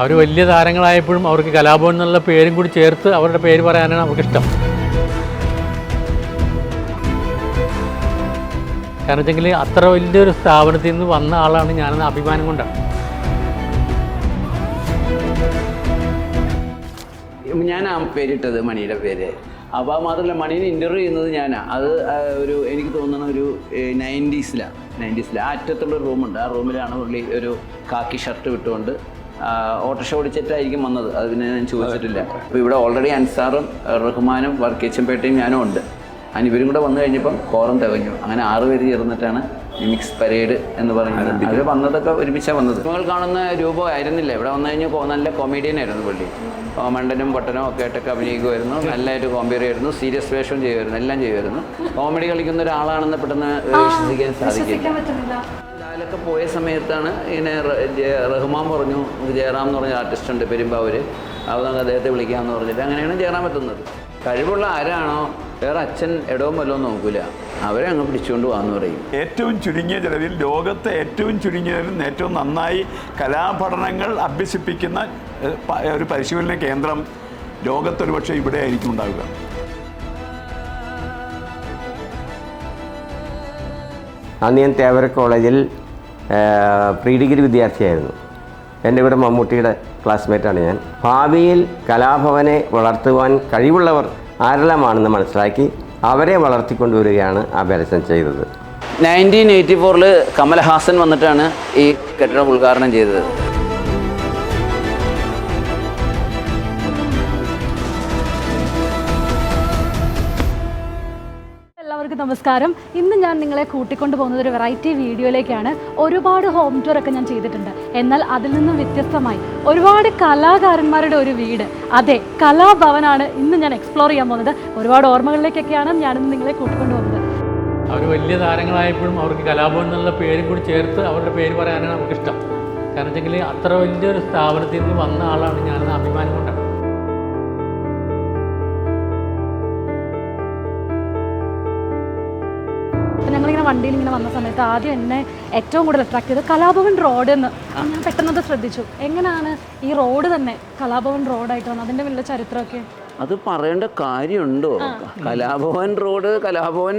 അവർ വലിയ താരങ്ങളായപ്പോഴും അവർക്ക് കലാഭവൻ എന്നുള്ള പേരും കൂടി ചേർത്ത് അവരുടെ പേര് പറയാനാണ് അവർക്കിഷ്ടം. കാരണം വെച്ചെങ്കിൽ അത്ര വലിയൊരു സ്ഥാപനത്തിൽ നിന്ന് വന്ന ആളാണ് ഞാനെന്ന അഭിമാനം കൊണ്ടാണ്. ഞാൻ ആ പേരിട്ടത് മണിയുടെ പേര്. അപ്പോൾ മാത്രമല്ല മണീനെ ഇൻ്റർവ്യൂ ചെയ്യുന്നത് ഞാനാണ്. അത് എനിക്ക് തോന്നുന്ന ഒരു 90s ആ അറ്റത്തുള്ള റൂമുണ്ട്. ആ റൂമിലാണ് പുള്ളി ഒരു കാക്കി ഷർട്ട് വിട്ടുകൊണ്ട് ഓട്ടോറിക്ഷ ഓടിച്ചിട്ടായിരിക്കും വന്നത്. അതിന് ഞാൻ ചോദിച്ചിട്ടില്ല. അപ്പോൾ ഇവിടെ ഓൾറെഡി അൻസാറും റഹ്മാനും വർക്കേച്ചമ്പേട്ടയും ഞാനും ഉണ്ട്. ഇവരും കൂടെ വന്നു കഴിഞ്ഞപ്പം കോറം തികഞ്ഞു. അങ്ങനെ 6 പേര് ചേർന്നിട്ടാണ് മിമിക്സ് പരേഡ് എന്ന് പറയുന്നത്. അവർ വന്നതൊക്കെ ഒരുമിച്ചാണ് വന്നത്. നിങ്ങൾ കാണുന്ന രൂപം ആയിരുന്നില്ല. ഇവിടെ വന്നു കഴിഞ്ഞാൽ നല്ല കൊമേഡിയൻ ആയിരുന്നു പുള്ളി. മണ്ടനും പൊട്ടനും ഒക്കെ ആയിട്ടൊക്കെ അഭിനയിക്കുമായിരുന്നു. നല്ലൊരു കോമ്പയർ ആയിരുന്നു. സീരിയസ് വേഷം ചെയ്യുമായിരുന്നു. എല്ലാം ചെയ്യുമായിരുന്നു. കോമഡി കളിക്കുന്ന ഒരാളാണെന്ന് പെട്ടെന്ന് വിശ്വസിക്കാൻ സാധിക്കില്ല. ലാലൊക്കെ പോയ സമയത്താണ് ഇങ്ങനെ റഹ്മാൻ പറഞ്ഞു, ജയറാം എന്ന് പറഞ്ഞ ആർട്ടിസ്റ്റ് ഉണ്ട് പെരുമ്പാവൂർ, അത് അദ്ദേഹത്തെ വിളിക്കാമെന്ന് പറഞ്ഞിട്ട് അങ്ങനെയാണ് ജയറാം എത്തുന്നത്. കഴിവുള്ള ആരാണോ വേറെ അച്ഛൻ ഇടവും വല്ലതും നോക്കൂല, അവരെ അങ്ങ് പിടിച്ചുകൊണ്ട് പോകാന്ന് പറയും. ഏറ്റവും ചുരുങ്ങിയ ചിലവിൽ ലോകത്തെ ഏറ്റവും ചുരുങ്ങിയ ഏറ്റവും നന്നായി കലാപഠനങ്ങൾ അഭ്യസിപ്പിക്കുന്ന ഒരു പരിശീലന കേന്ദ്രം ലോകത്തൊരു പക്ഷേ ഇവിടെ ആയിരിക്കും ഉണ്ടാവുക. അന്ന് ഞാൻ തേവര കോളേജിൽ പ്രീ ഡിഗ്രി വിദ്യാർത്ഥിയായിരുന്നു. എൻ്റെ കൂടെ മമ്മൂട്ടിയുടെ ക്ലാസ്മേറ്റാണ് ഞാൻ. ഭാവിയിൽ കലാഭവനെ വളർത്തുവാൻ കഴിവുള്ളവർ ആരെല്ലാമാണെന്ന് മനസ്സിലാക്കി അവരെ വളർത്തിക്കൊണ്ടുവരികയാണ് ആബേലച്ചൻ ചെയ്തത്. 1984 കമൽഹാസൻ വന്നിട്ടാണ് ഈ കെട്ടിടം ഉദ്ഘാടനം ചെയ്തത്. എല്ലാവർക്കും നമസ്കാരം. ഇന്ന് ഞാൻ നിങ്ങളെ കൂട്ടിക്കൊണ്ടു പോകുന്നത് ഒരു വെറൈറ്റി വീഡിയോയിലേക്കാണ്. ഒരുപാട് ഹോം ടൂർ ഒക്കെ ഞാൻ ചെയ്തിട്ടുണ്ട്. എന്നാൽ അതിൽ നിന്നും വ്യത്യസ്തമായി ഒരുപാട് കലാകാരന്മാരുടെ ഒരു വീട്, അതെ കലാഭവനാണ് ഇന്ന് ഞാൻ എക്സ്പ്ലോർ ചെയ്യാൻ പോകുന്നത്. ഒരുപാട് ഓർമ്മകളിലേക്കൊക്കെയാണ് ഞാനിന്ന് നിങ്ങളെ കൂട്ടിക്കൊണ്ടു പോകുന്നത്. അവർ വലിയ താരങ്ങളായപ്പോഴും അവർക്ക് കലാഭവൻ എന്നുള്ള പേരും കൂടി ചേർത്ത് അവരുടെ പേര് പറയാനാണ് അവർക്കിഷ്ടം. കാരണം വെച്ചെങ്കിൽ അത്ര വലിയൊരു സ്ഥാപനത്തിൽ നിന്ന് വന്ന ആളാണ് ഞാനെന്ന അഭിമാനം കൊണ്ടാണ്. ഞങ്ങളിങ്ങനെ വണ്ടിയിൽ ഇങ്ങനെ വന്ന സമയത്ത് ആദ്യം എന്നെ ഏറ്റവും കൂടുതൽ അട്രാക്ട് ചെയ്തത് കലാഭവൻ റോഡ് എന്ന് ഞാൻ പെട്ടെന്നത് ശ്രദ്ധിച്ചു. എങ്ങനെയാണ് ഈ റോഡ് തന്നെ കലാഭവൻ റോഡായിട്ട് വന്നത്? അതിൻ്റെ വലിയ ചരിത്രമൊക്കെ അത് പറയേണ്ട കാര്യമുണ്ടോ? കലാഭവൻ റോഡ്, കലാഭവൻ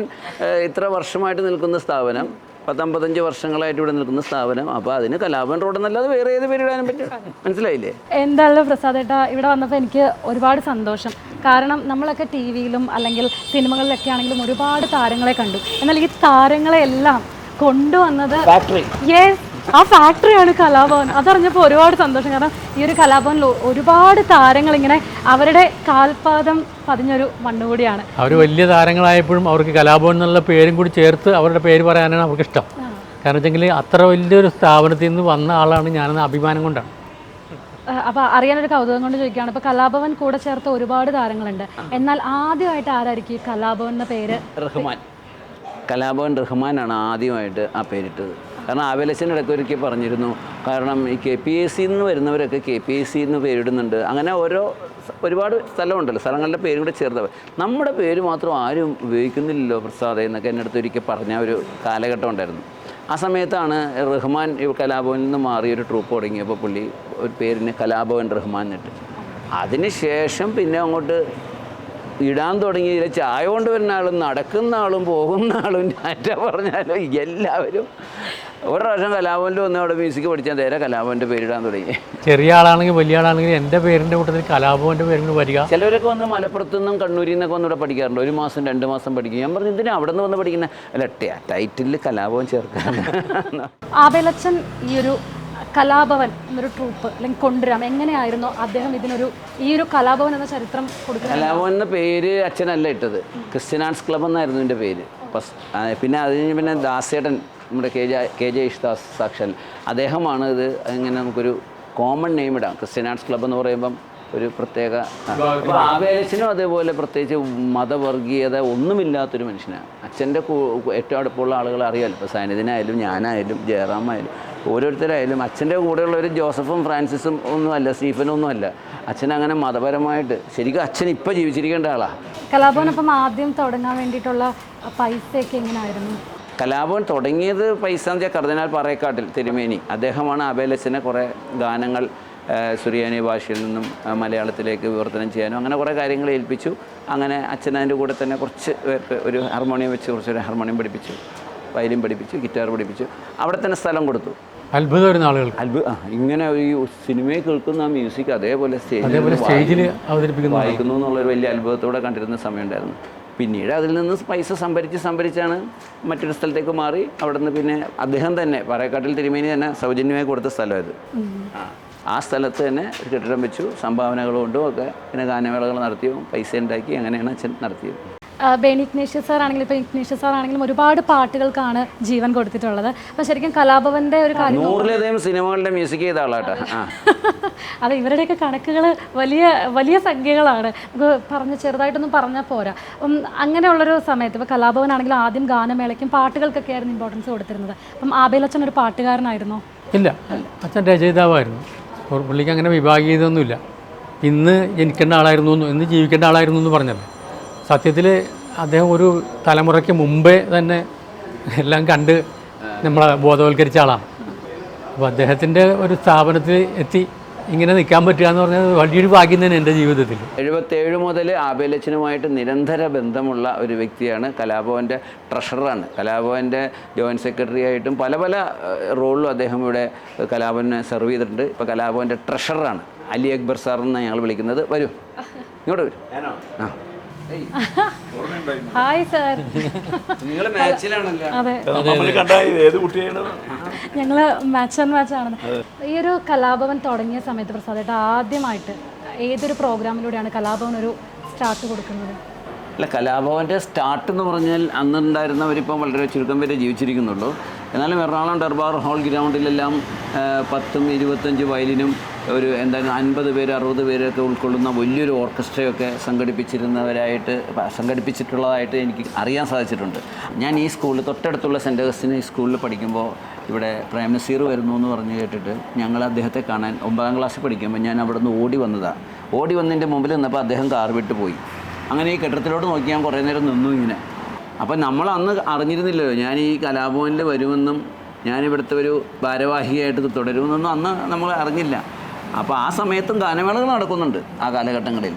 ഇത്ര വർഷമായിട്ട് നിൽക്കുന്ന സ്ഥാപനം, 55 വർഷങ്ങളായിട്ട് ഇവിടെ നിൽക്കുന്ന സ്ഥാപനം. അപ്പോൾ അതിന് കലാഭവൻ റോഡ് എന്നല്ലാതെ വേറെ ഏത് പേരിടാനും പറ്റും? മനസ്സിലായില്ലേ? എന്തായാലും പ്രസാദേട്ടാ, ഇവിടെ വന്നപ്പോൾ എനിക്ക് ഒരുപാട് സന്തോഷം. കാരണം നമ്മളൊക്കെ ടി വിയിലും അല്ലെങ്കിൽ സിനിമകളിലൊക്കെ ആണെങ്കിലും ഒരുപാട് താരങ്ങളെ കണ്ടു. എന്നാൽ ഈ താരങ്ങളെ എല്ലാം കൊണ്ടുവന്നത് ആ ഫാക്ടറിയാണ് കലാഭവൻ. അതറിഞ്ഞപ്പോൾ ഒരുപാട് സന്തോഷം. കാരണം ഈ ഒരു കലാഭവനിൽ ഒരുപാട് താരങ്ങളിങ്ങനെ അവരുടെ കാൽപാദം പതിഞ്ഞൊരു മണ്ണുകൂടിയാണ്. അവർ വലിയ താരങ്ങളായപ്പോഴും അവർക്ക് കലാഭവൻ എന്നുള്ള പേരും കൂടി ചേർത്ത് അവരുടെ പേര് പറയാനാണ് അവർക്കിഷ്ടം. കാരണം വെച്ചെങ്കിൽ അത്ര വലിയൊരു സ്ഥാപനത്തിൽ നിന്ന് വന്ന ആളാണ് ഞാനെന്ന അഭിമാനം കൊണ്ടാണ്. അപ്പോൾ അറിയാനൊരു കൗതുകം കൊണ്ട് ചോദിക്കുകയാണ്, ഇപ്പോൾ കലാഭവൻ കൂടെ ചേർത്ത് ഒരുപാട് താരങ്ങളുണ്ട്. എന്നാൽ ആദ്യമായിട്ട് ആരായിരിക്കും ഈ കലാഭവൻ എന്ന പേര്? റഹ്മാൻ. കലാഭവൻ റഹ്മാനാണ് ആദ്യമായിട്ട് ആ പേരിട്ടത്. കാരണം ആബേലച്ചൻ ഇടയ്ക്കൊരിക്കൽ പറഞ്ഞിരുന്നു, കാരണം ഈ KPSC നിന്ന് വരുന്നവരൊക്കെ KPSC എന്ന് പേരിടുന്നുണ്ട്. അങ്ങനെ ഒരുപാട് സ്ഥലമുണ്ടല്ലോ, സ്ഥലങ്ങളുടെ പേരും കൂടെ ചേർത്തവർ. നമ്മുടെ പേര് മാത്രം ആരും ഉപയോഗിക്കുന്നില്ലല്ലോ പ്രസാദ് എന്നൊക്കെ എൻ്റെ അടുത്ത് ഒരിക്കൽ പറഞ്ഞ ഒരു കാലഘട്ടം ഉണ്ടായിരുന്നു. ആ സമയത്താണ് റഹ്മാൻ കലാഭവനിൽ നിന്ന് മാറി ഒരു ട്രൂപ്പ് തുടങ്ങിയപ്പോൾ പുള്ളി ഒരു പേരിന് കലാഭവൻ റഹ്മാൻ എന്നിട്ട്. അതിന് ശേഷം പിന്നെ അങ്ങോട്ട് ഇടാൻ തുടങ്ങി. ചായ കൊണ്ട് വരുന്ന ആളും നടക്കുന്ന ആളും പോകുന്ന ആളും ഞാറ്റ പറഞ്ഞാലും എല്ലാവരും ഒരു പ്രാവശ്യം കലാഭവനിൽ വന്ന് അവിടെ മ്യൂസിക് പഠിച്ചാൽ നേരെ കലാഭവൻ്റെ പേരിടാൻ തുടങ്ങി. ചെറിയ ആളാണെങ്കിൽ വലിയ ആളാണെങ്കിൽ എൻ്റെ പേരിൻ്റെ കൂട്ടത്തിൽ കലാഭവൻ്റെ പേരും കൂടി വരിക. ചിലവരൊക്കെ വന്ന് മലപ്പുറത്തു നിന്നും കണ്ണൂരിൽ നിന്നൊക്കെ വന്ന് ഇവിടെ പഠിക്കാറുണ്ട്. 1 മാസം 2 മാസം പഠിക്കും. ഞാൻ പറഞ്ഞു ഇതിന് അവിടെ നിന്ന് വന്ന് പഠിക്കുന്ന അല്ല, ടൈറ്റിൽ കലാഭവൻ ചേർക്കാൻ. ആബേലച്ചൻ ഈ ഒരു കലാഭവൻ എന്നൊരു ട്രൂപ്പ് അല്ലെങ്കിൽ കൊണ്ടുവരാം എങ്ങനെയായിരുന്നു അദ്ദേഹം ഈ ഒരു കലാഭവൻ എന്ന ചരിത്രം കൊടുക്കുന്നത്? കലാഭവൻ എന്ന പേര് അച്ഛനല്ല ഇട്ടത്, ക്രിസ്ത്യൻ ആർട്സ് ക്ലബ് എന്നായിരുന്നു എൻ്റെ പേര്. പിന്നെ അതിന് ദാസേട്ടൻ, നമ്മുടെ KJ യേശുദാസ് സാക്ഷാൽ അദ്ദേഹമാണ് ഇത് ഇങ്ങനെ നമുക്കൊരു കോമൺ നെയിം ഇടാം. ക്രിസ്ത്യൻ ആർട്സ് ക്ലബ് എന്ന് പറയുമ്പം ഒരു പ്രത്യേക. അപ്പോൾ ആബേലച്ചനും അതേപോലെ പ്രത്യേകിച്ച് മതവർഗീയത ഒന്നുമില്ലാത്തൊരു മനുഷ്യനാണ്. അച്ഛൻ്റെ ഏറ്റവും അടുപ്പമുള്ള ആളുകൾ അറിയാമല്ലോ. ഇപ്പോൾ സൈനിധനായാലും ഞാനായാലും ജയറാമായാലും ഓരോരുത്തരായാലും അച്ഛൻ്റെ കൂടെയുള്ളവർ ജോസഫും ഫ്രാൻസിസും ഒന്നുമല്ല, സ്റ്റീഫനും അല്ല. അച്ഛൻ അങ്ങനെ മതപരമായിട്ട് ശരിക്കും അച്ഛൻ ഇപ്പോൾ ജീവിച്ചിരിക്കേണ്ട ആളാണ്. കലാഭവനൊപ്പം ആദ്യം തുടങ്ങാൻ വേണ്ടിയിട്ടുള്ള പൈസയൊക്കെ എങ്ങനെയായിരുന്നു? കലാഭവൻ തുടങ്ങിയത് പൈസ എന്ന് വെച്ചാൽ കർദിനാൾ പാറേക്കാട്ടിൽ തിരുമേനി അദ്ദേഹമാണ് ആബേലച്ചനെ കുറേ ഗാനങ്ങൾ സുറിയാനി ഭാഷയിൽ നിന്നും മലയാളത്തിലേക്ക് വിവർത്തനം ചെയ്യാനും അങ്ങനെ കുറേ കാര്യങ്ങൾ ഏൽപ്പിച്ചു. അങ്ങനെ അച്ഛനതിൻ്റെ കൂടെ തന്നെ കുറച്ച് പേർക്ക് ഒരു ഹാർമോണിയം വെച്ച് കുറച്ചൊരു ഹാർമോണിയം പഠിപ്പിച്ചു, വയലിൻ പഠിപ്പിച്ചു, ഗിറ്റാർ പഠിപ്പിച്ചു. അവിടെ തന്നെ സ്ഥലം കൊടുത്തു. അത്ഭുതം വരുന്ന ആളുകൾക്ക് ഇങ്ങനെ ഈ സിനിമയിൽ കേൾക്കുന്ന ആ മ്യൂസിക് അതേപോലെ സ്റ്റേജിൽ അവതരിപ്പിക്കുന്നു വായിക്കുന്നു എന്നുള്ളൊരു വലിയ അത്ഭുതത്തോടെ കണ്ടിരുന്ന സമയമുണ്ടായിരുന്നു. പിന്നീട് അതിൽ നിന്ന് പൈസ സംഭരിച്ചാണ് മറ്റൊരു സ്ഥലത്തേക്ക് മാറി. അവിടെ നിന്ന് പിന്നെ അദ്ദേഹം തന്നെ പാറേക്കാട്ടിൽ തിരുമേനി തന്നെ സൗജന്യമായി കൊടുത്ത സ്ഥലം ഇത്. ആ സ്ഥലത്ത് തന്നെ ഒരു കെട്ടിടം വെച്ചു, സംഭാവനകൾ കൊണ്ടും ഒക്കെ പിന്നെ ഗാനമേളകൾ നടത്തിയും പൈസ ഉണ്ടാക്കി. അങ്ങനെയാണ് അച്ഛൻ നടത്തിയത്. ബെനി ഇഗ്നേഷ്യസ് സാർ ആണെങ്കിലും ഇപ്പോൾ ഇഗ്നേഷ്യസ് സാർ ആണെങ്കിലും ഒരുപാട് പാട്ടുകൾക്കാണ് ജീവൻ കൊടുത്തിട്ടുള്ളത്. അപ്പോൾ ശരിക്കും കലാഭവൻ്റെ ഒരു കാര്യം 100-ലധികം സിനിമകളുടെ മ്യൂസിക് ചെയ്ത ആളാട്ടോ. അത് ഇവരുടെയൊക്കെ കണക്കുകൾ വലിയ വലിയ സംഖ്യകളാണ്. നമുക്ക് ചെറുതായിട്ടൊന്നും പറഞ്ഞാൽ പോരാ. അങ്ങനെയുള്ളൊരു സമയത്ത് ഇപ്പോൾ കലാഭവനാണെങ്കിലും ആദ്യം ഗാനമേളയ്ക്കും പാട്ടുകൾക്കൊക്കെ ആയിരുന്നു ഇമ്പോർട്ടൻസ് കൊടുത്തിരുന്നത്. അപ്പം ആബേലച്ചൻ ഒരു പാട്ടുകാരനായിരുന്നോ? ഇല്ല, അച്ഛൻ രചയിതാവായിരുന്നു. പുള്ളിക്ക് അങ്ങനെ വിഭാഗീയതൊന്നുമില്ല. ഇന്ന് ജനിക്കേണ്ട ആളായിരുന്നു, ഇന്ന് ജീവിക്കേണ്ട ആളായിരുന്നു എന്ന് പറഞ്ഞല്ലോ. സത്യത്തിൽ അദ്ദേഹം ഒരു തലമുറയ്ക്ക് മുമ്പേ തന്നെ എല്ലാം കണ്ട് നമ്മളെ ബോധവൽക്കരിച്ച ആളാണ്. അപ്പോൾ അദ്ദേഹത്തിൻ്റെ ഒരു സ്ഥാപനത്തിൽ എത്തി ഇങ്ങനെ നിൽക്കാൻ പറ്റുക എന്ന് പറഞ്ഞാൽ വലിയൊരു ഭാഗ്യം തന്നെ എൻ്റെ ജീവിതത്തിൽ. 77 മുതൽ ആബേലച്ചനുമായിട്ട് നിരന്തര ബന്ധമുള്ള ഒരു വ്യക്തിയാണ്. കലാഭവൻ്റെ ട്രഷററാണ്. കലാഭവൻ്റെ ജോയിൻറ്റ് സെക്രട്ടറി ആയിട്ടും പല പല റോളിലും അദ്ദേഹം ഇവിടെ കലാഭവനെ സെർവ് ചെയ്തിട്ടുണ്ട്. ഇപ്പോൾ കലാഭവൻ്റെ ട്രഷററാണ്. അലി അക്ബർ സാർ എന്നാണ് ഞങ്ങൾ വിളിക്കുന്നത്. വരൂ, ഇങ്ങോട്ട് വരും. ആ, ഹായ് സാർ. നിങ്ങൾ മാച്ചിലാണല്ലോ. അതെ, ഞങ്ങൾ മാച്ച് ആൻഡ് മാച്ച് ആണ്. ഈ ഒരു കലാഭവൻ തുടങ്ങിയ സമയത്ത് പ്രസാദേട്ട ആദ്യമായിട്ട് ഏതൊരു പ്രോഗ്രാമിലൂടെയാണ് കലാഭവൻ ഒരു സ്റ്റാർട്ട് കൊടുക്കുന്നത്? അല്ല, കലാഭവൻ്റെ സ്റ്റാർട്ട് എന്ന് പറഞ്ഞാൽ അന്നുണ്ടായിരുന്നവരിപ്പം വളരെ ചുരുക്കം പേരെ ജീവിച്ചിരിക്കുന്നുള്ളൂ. എന്നാലും എറണാകുളം ദർബാർ ഹാൾ ഗ്രൗണ്ടിലെല്ലാം 10-25 വയലിനും ഒരു എന്തായാലും 50 പേര് 60 പേരൊക്കെ ഉൾക്കൊള്ളുന്ന വലിയൊരു ഓർക്കസ്ട്രയൊക്കെ സംഘടിപ്പിച്ചിട്ടുള്ളതായിട്ട് എനിക്ക് അറിയാൻ സാധിച്ചിട്ടുണ്ട്. ഞാൻ ഈ സ്കൂളിൽ തൊട്ടടുത്തുള്ള സെൻറ്റ് അഗസ്റ്റിൻ സ്കൂളിൽ പഠിക്കുമ്പോൾ ഇവിടെ പ്രേം നസീർ വരുന്നു എന്ന് പറഞ്ഞ് കേട്ടിട്ട് ഞങ്ങൾ അദ്ദേഹത്തെ കാണാൻ 9ാം ക്ലാസ്സിൽ പഠിക്കുമ്പോൾ ഞാൻ അവിടെ നിന്ന് ഓടി വന്നതാണ്. ഓടി വന്നതിൻ്റെ മുമ്പിൽ നിന്നപ്പോൾ അദ്ദേഹം കാർ വിട്ട് പോയി. അങ്ങനെ ഈ കെട്ടിടത്തിലോട്ട് നോക്കി ഞാൻ കുറേ നേരം നിന്നു ഇങ്ങനെ. അപ്പം നമ്മൾ അന്ന് അറിഞ്ഞിരുന്നില്ലല്ലോ ഞാൻ ഈ കലാഭവനിൽ വരുമെന്നും ഞാനിവിടുത്തെ ഒരു ഭാരവാഹിയായിട്ട് തുടരുമെന്നൊന്നും അന്ന് നമ്മൾ അറിഞ്ഞില്ല. അപ്പോൾ ആ സമയത്തും ഗാനമേളകൾ നടക്കുന്നുണ്ട്. ആ കാലഘട്ടങ്ങളിൽ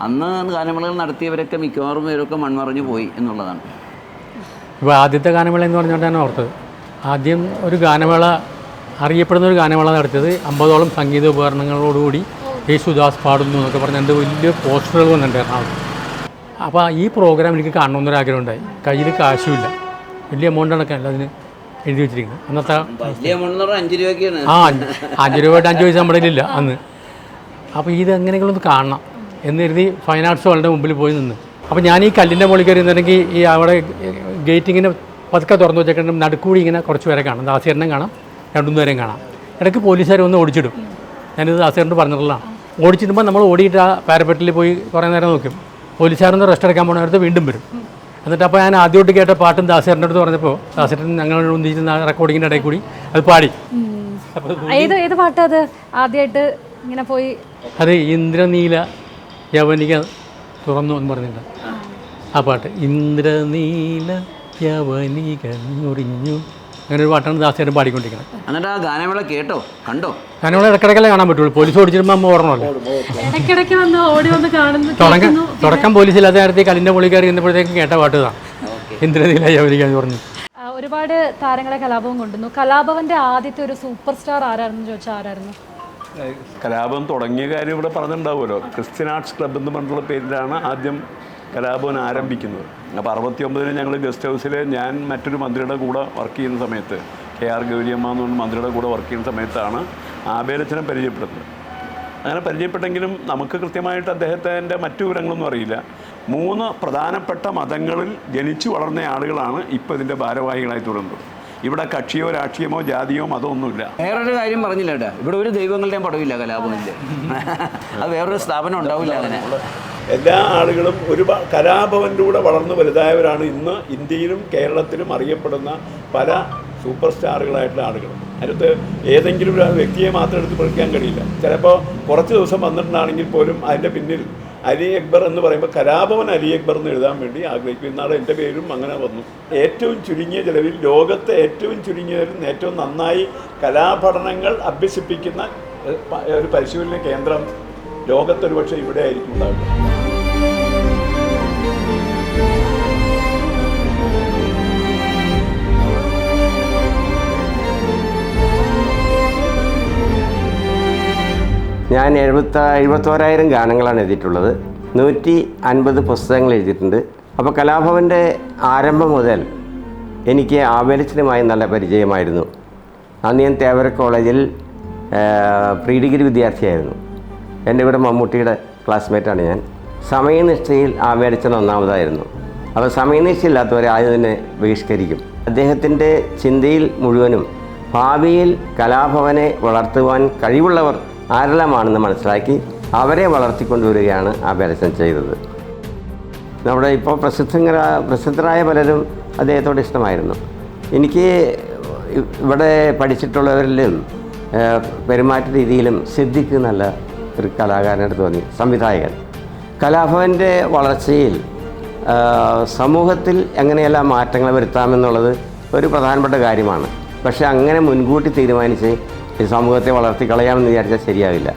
അന്ന് ഗാനമേളകൾ നടത്തിയവരൊക്കെ മിക്കവാറും പേരൊക്കെ മൺമറഞ്ഞു പോയി എന്നുള്ളതാണ്. ഇപ്പോൾ ആദ്യത്തെ ഗാനമേള എന്ന് പറഞ്ഞുകൊണ്ടാണ് ഓർത്തത്. ആദ്യം ഒരു ഗാനമേള, അറിയപ്പെടുന്ന ഒരു ഗാനമേള നടത്തിയത് 50ഓളം സംഗീത ഉപകരണങ്ങളോടുകൂടി യേശുദാസ് പാടുന്നു എന്നൊക്കെ പറഞ്ഞ് എൻ്റെ വലിയ പോസ്റ്ററുകൾ വന്നിട്ടുണ്ടായിരുന്നു. അപ്പോൾ ഈ പ്രോഗ്രാം എനിക്ക് കാണണമെന്നൊരാഗ്രഹം ഉണ്ടായി. കയ്യിൽ കാശുമില്ല, വലിയ എമൗണ്ടാണൊക്കെ അല്ല അതിന് എഴുതി വെച്ചിരിക്കുന്നത്. അന്നത്തെ 5 രൂപയ്ക്കാണ്. 5 രൂപ 5 പൈസ നമ്മുടെ ഇല്ല അന്ന്. അപ്പോൾ ഇത് എങ്ങനെയെങ്കിലും ഒന്ന് കാണണം എന്ന് കരുതി ഫൈൻ ആർട്സ് ഹാളിൻ്റെ മുമ്പിൽ പോയി നിന്ന്. അപ്പോൾ ഞാൻ ഈ കല്ലിൻ്റെ മുകളിൽ കയറി നിന്നിട്ടുണ്ടെങ്കിൽ ഈ അവിടെ ഗേറ്റ് ഇങ്ങനെ പതുക്കെ തുറന്നു വെച്ചിട്ട് നടുക്കൂടി ഇങ്ങനെ കുറച്ച് പേരെ കാണാം. ദാസേരനെ കാണാം, 2-3 പേരെയും കാണാം. ഇടയ്ക്ക് പോലീസുകാർ വന്ന് ഓടിച്ചിടും. ഞാനിത് ദാസേരനോട് പറഞ്ഞിട്ടുള്ളതാണ്. ഓടിച്ചിടുമ്പോൾ നമ്മൾ ഓടിയിട്ട് ആ പാരപ്പറ്റിൽ പോയി കുറേ നേരം നോക്കും. പോലീസുകാരൊന്ന് റെസ്റ്റ് എടുക്കാൻ പോകുന്നവരടുത്ത് വീണ്ടും വരും. എന്നിട്ട് അപ്പോൾ ഞാൻ ആദ്യമായിട്ട് കേട്ട പാട്ടും ദാസേരൻ്റെ അടുത്ത് പറഞ്ഞപ്പോൾ ദാസേരൻ ഞങ്ങൾ ഒന്നിച്ചിരുന്ന റെക്കോർഡിങ്ങിൻ്റെ ഇടയിൽ കൂടി അത് പാടി. ഏത് പാട്ടാ അത് ആദ്യമായിട്ട് ഇങ്ങനെ പോയി? അത് ഇന്ദ്രനീല യവനിക തുറന്നു എന്ന് പറഞ്ഞിട്ടുണ്ട് ആ പാട്ട്. ഇന്ദ്രനീല യവനിക നുറിഞ്ഞു, അങ്ങനെ ഒരു പാട്ടാണ് ദാസേരൻ പാടിക്കൊണ്ടിരിക്കുന്നത്. എന്നിട്ട് ആ ഗാനമേള കേട്ടോ, കണ്ടോ? ഗാനമേള ഇടയ്ക്കിടയ്ക്കല്ലേ കാണാൻ പറ്റുള്ളൂ. പോലീസ് ഓടിച്ചിരുമ്പോൾ അമ്മ ഓർമ്മല്ലോ. ഇടയ്ക്കിടയ്ക്ക് വന്ന് ഓടി വന്ന് കാണുന്നു. തുടക്കം പോലീസില്ലാത്ത നേരത്തെ കല്ലിൻ്റെ മുകളിൽ കയറി ഇരുന്നപ്പോഴത്തേക്കും കേട്ട പാട്ട് ഇതാണ്, ഇന്ദ്രനീല യവനിക എന്ന് പറഞ്ഞു. ഒരുപാട് താരങ്ങളെ കലാഭവൻ കൊണ്ടുവന്നു. കലാഭവന്റെ ആദ്യത്തെ ഒരു സൂപ്പർ സ്റ്റാർ ആരായിരുന്നു ചോദിച്ചാൽ ആരായിരുന്നു? കലാഭവൻ തുടങ്ങിയ കാര്യം ഇവിടെ പറഞ്ഞിട്ടുണ്ടാവുമല്ലോ. ക്രിസ്ത്യൻ ആർട്സ് ക്ലബ് എന്ന് പറഞ്ഞിട്ടുള്ള പേരിലാണ് ആദ്യം കലാഭവൻ ആരംഭിക്കുന്നത്. അപ്പോൾ 69-ന് ഞങ്ങൾ ഗസ്റ്റ് ഹൗസിൽ ഞാൻ മറ്റൊരു മന്ത്രിയുടെ കൂടെ വർക്ക് ചെയ്യുന്ന സമയത്ത്, KR ഗൗരിയമ്മ എന്ന് പറഞ്ഞ മന്ത്രിയുടെ കൂടെ വർക്ക് ചെയ്യുന്ന സമയത്താണ് ആബേലച്ചനെ പരിചയപ്പെടുന്നത്. അങ്ങനെ പരിചയപ്പെട്ടെങ്കിലും നമുക്ക് കൃത്യമായിട്ട് അദ്ദേഹത്തിൻ്റെ മറ്റു വിവരങ്ങളൊന്നും അറിയില്ല. 3 പ്രധാനപ്പെട്ട മതങ്ങളിൽ ജനിച്ചു വളർന്ന ആളുകളാണ് ഇപ്പോൾ ഇതിൻ്റെ ഭാരവാഹികളായി തുടരുന്നത്. ഇവിടെ കക്ഷിയോ രാഷ്ട്രീയമോ ജാതിയോ മതമൊന്നുമില്ല. വേറൊരു കാര്യം പറഞ്ഞില്ല കേട്ടോ, ഇവിടെ ഒരു ദൈവങ്ങളുടെയും പടവില്ല കലാഭവനിൽ. അത് വേറൊരു സ്ഥാപനം ഉണ്ടാവില്ല. അങ്ങനെ എല്ലാ ആളുകളും കലാഭവൻ്റെ കൂടെ വളർന്നു വലുതായവരാണ് ഇന്ന് ഇന്ത്യയിലും കേരളത്തിലും അറിയപ്പെടുന്ന പല സൂപ്പർ സ്റ്റാറുകളായിട്ടുള്ള ആളുകൾ. അതിനകത്ത് ഏതെങ്കിലും ഒരു വ്യക്തിയെ മാത്രം എടുത്ത് പഠിക്കാൻ കഴിയില്ല. ചിലപ്പോൾ കുറച്ച് ദിവസം വന്നിട്ടുണ്ടാണെങ്കിൽ പോലും അതിൻ്റെ പിന്നിൽ അലി അക്ബർ എന്ന് പറയുമ്പോൾ കലാഭവൻ അലി അക്ബർ എന്ന് എഴുതാൻ വേണ്ടി ആഗ്രഹിക്കും. ഇന്നാൾ എൻ്റെ പേരും അങ്ങനെ വന്നു. ഏറ്റവും ചുരുങ്ങിയ ചിലവിൽ ലോകത്തെ ഏറ്റവും ചുരുങ്ങിയതിലും ഏറ്റവും നന്നായി കലാപഠനങ്ങൾ അഭ്യസിപ്പിക്കുന്ന ഒരു പരിശീലന കേന്ദ്രം ലോകത്തൊരു പക്ഷേ ഇവിടെ ആയിരിക്കും ഉണ്ടാവുക. ഞാൻ 71,000 ഗാനങ്ങളാണ് എഴുതിയിട്ടുള്ളത്. 150 പുസ്തകങ്ങൾ എഴുതിയിട്ടുണ്ട്. അപ്പോൾ കലാഭവൻ്റെ ആരംഭം മുതൽ എനിക്ക് ആബേലച്ചനുമായി നല്ല പരിചയമായിരുന്നു. അന്ന് ഞാൻ തേവര കോളേജിൽ പ്രീ ഡിഗ്രി വിദ്യാർത്ഥിയായിരുന്നു. എൻ്റെ ഇവിടെ മമ്മൂട്ടിയുടെ ക്ലാസ്മേറ്റാണ് ഞാൻ. സമയനിഷ്ഠയിൽ ആബേലച്ചൻ ഒന്നാമതായിരുന്നു. അപ്പോൾ സമയനിഷ്ഠയില്ലാത്തവരെ ആദ്യം തന്നെ ബഹിഷ്കരിക്കും. അദ്ദേഹത്തിൻ്റെ ചിന്തയിൽ മുഴുവനും ഭാവിയിൽ കലാഭവനെ വളർത്തുവാൻ കഴിവുള്ളവർ ആരെല്ലാമാണെന്ന് മനസ്സിലാക്കി അവരെ വളർത്തിക്കൊണ്ടുവരികയാണ് ആബേലച്ചൻ ചെയ്തത്. നമ്മുടെ ഇപ്പോൾ പ്രസിദ്ധരായ പലരും അദ്ദേഹത്തോട് ഇഷ്ടമായിരുന്നു. എനിക്ക് ഇവിടെ പഠിച്ചിട്ടുള്ളവരിലും പെരുമാറ്റ രീതിയിലും സിദ്ദിഖ് നല്ല ഒരു കലാകാരനായിട്ട് തോന്നി. സംവിധായകൻ കലാഭവൻ്റെ വളർച്ചയിൽ സമൂഹത്തിൽ എങ്ങനെയെല്ലാം മാറ്റങ്ങൾ വരുത്താമെന്നുള്ളത് ഒരു പ്രധാനപ്പെട്ട കാര്യമാണ്. പക്ഷേ അങ്ങനെ മുൻകൂട്ടി തീരുമാനിച്ച് ഈ സമൂഹത്തെ വളർത്തിക്കളയാമെന്ന് വിചാരിച്ചാൽ ശരിയാവില്ല.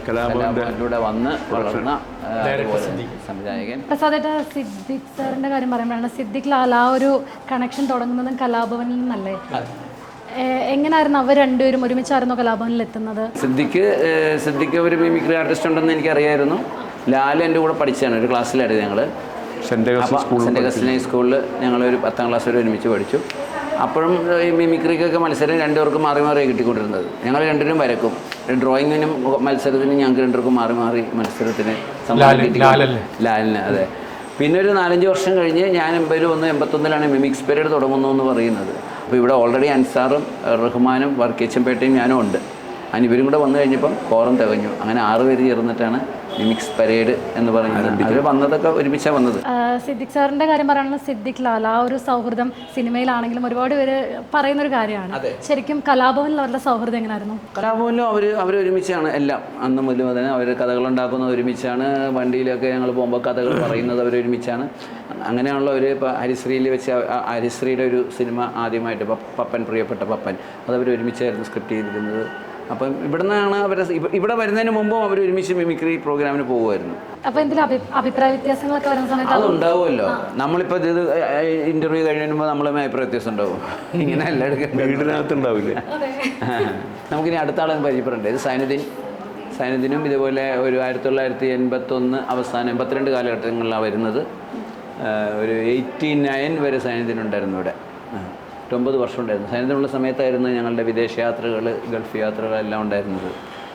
കലാഭവനിലൂടെ വന്ന് വളർന്ന സംവിധായകൻ പ്രസാദേട്ട, സിദ്ദിഖ് സാറിൻ്റെ കാര്യം പറയുമ്പോഴാണ് സിദ്ദിഖ് ലാൽ ആ ഒരു കണക്ഷൻ തുടങ്ങുന്നതും കലാഭവനിൽ നിന്നല്ലേ? എങ്ങനെയായിരുന്നു അവർ രണ്ടുപേരും ഒരുമിച്ചായിരുന്നു കലാഭവനിൽ എത്തുന്നത്? സിദ്ദിഖ് ഒരു മിമിക്രി ആർട്ടിസ്റ്റ് ഉണ്ടെന്ന് എനിക്കറിയായിരുന്നു. ലാൽ എൻ്റെ കൂടെ പഠിച്ചതാണ്, ഒരു ക്ലാസ്സിലായിരുന്നു ഞങ്ങൾ. സെൻറ്റ് അഗസ്റ്റിൻ സ്കൂളിൽ ഞങ്ങളൊരു 10ാം ക്ലാസ് വരെ ഒരുമിച്ച് പഠിച്ചു. അപ്പോഴും ഈ മിമിക്രിക്കൊക്കെ മത്സരം രണ്ടുപേർക്കും മാറി മാറി കിട്ടിക്കൊണ്ടിരുന്നത്. ഞങ്ങൾ രണ്ടുപേരും വരക്കും. ഡ്രോയിങ്ങിനും മത്സരത്തിനും ഞങ്ങൾക്ക് രണ്ടുപേർക്കും മാറി മാറി മത്സരത്തിന് ലാലിന്. അതെ. പിന്നെ ഒരു 4-5 വർഷം കഴിഞ്ഞ് ഞാൻ 81 മിമിക്സ് പീരീഡ് തുടങ്ങുന്നു എന്ന് പറയുന്നത്. അപ്പോൾ ഇവിടെ ഓൾറെഡി അൻസാറും റഹ്മാനും വർക്കേച്ചമ്പേട്ടയും ഞാനും ഉണ്ട്. ഇവരും കൂടെ വന്നു കഴിഞ്ഞപ്പം കോറം തികഞ്ഞു. അങ്ങനെ 6 പേര് ചേർന്നിട്ടാണ് മിമിക്സ് പരേഡ് എന്ന് പറയുന്നത്. അവർ വന്നതൊക്കെ ഒരുമിച്ചാണ് വന്നത്. സിദ്ദിഖ് സാറിൻ്റെ കാര്യം പറയുകയാണെങ്കിൽ സിദ്ദിഖ് ലാൽ ആ ഒരു സൗഹൃദം സിനിമയിലാണെങ്കിലും ഒരുപാട് പേര് പറയുന്നൊരു കാര്യമാണ്. ശരിക്കും കലാഭവനിൽ അവരുടെ സൗഹൃദം എങ്ങനെയായിരുന്നു? കലാഭവനിലും അവർ ഒരുമിച്ചാണ് എല്ലാം. അന്ന് മുതൽ തന്നെ അവർ കഥകളുണ്ടാക്കുന്നത് ഒരുമിച്ചാണ്. വണ്ടിയിലൊക്കെ ഞങ്ങൾ പോകുമ്പോൾ കഥകൾ പറയുന്നത് അവരൊരുമിച്ചാണ്. അങ്ങനെയുള്ള ഒരു ഇപ്പോൾ ഹരിശ്രീയിൽ വെച്ച് ഹരിശ്രീയുടെ ഒരു സിനിമ ആദ്യമായിട്ട് പപ്പൻ, പ്രിയപ്പെട്ട പപ്പൻ, അതവർ ഒരുമിച്ചായിരുന്നു സ്ക്രിപ്റ്റ് ചെയ്തിരുന്നത്. അപ്പം ഇവിടെ നിന്നാണ് ഇവിടെ വരുന്നതിന് മുമ്പും അവർ ഒരുമിച്ച് മിമിക്രി പ്രോഗ്രാമിന് പോകുമായിരുന്നു. അപ്പോൾ എന്തെങ്കിലും അഭിപ്രായ വ്യത്യാസങ്ങളൊക്കെ വരുന്ന സമയത്ത് അതുണ്ടാവുമല്ലോ. നമ്മളിപ്പോൾ ഇത് ഇൻ്റർവ്യൂ കഴിയുമ്പോൾ നമ്മൾ അഭിപ്രായ വ്യത്യാസം ഉണ്ടാവും. ഇങ്ങനെ എല്ലാവർക്കും ഉണ്ടാവില്ലേ? നമുക്കിനി അടുത്ത ആളെ പരിചയപ്പെടേണ്ടത് ഇത് സൈനുദ്ദീനും ഇതുപോലെ ഒരു 1981 അവസാനം 82 കാലഘട്ടങ്ങളിലാണ് വരുന്നത്. ഒരു 89 വരെ സൈനുദ്ദീനുണ്ടായിരുന്നു ഇവിടെ. 9 വർഷം ഉണ്ടായിരുന്നു. സൈനുദ്ദീനുള്ള സമയത്തായിരുന്നു ഞങ്ങളുടെ വിദേശയാത്രകൾ, ഗൾഫ് യാത്രകളെല്ലാം ഉണ്ടായിരുന്നത്.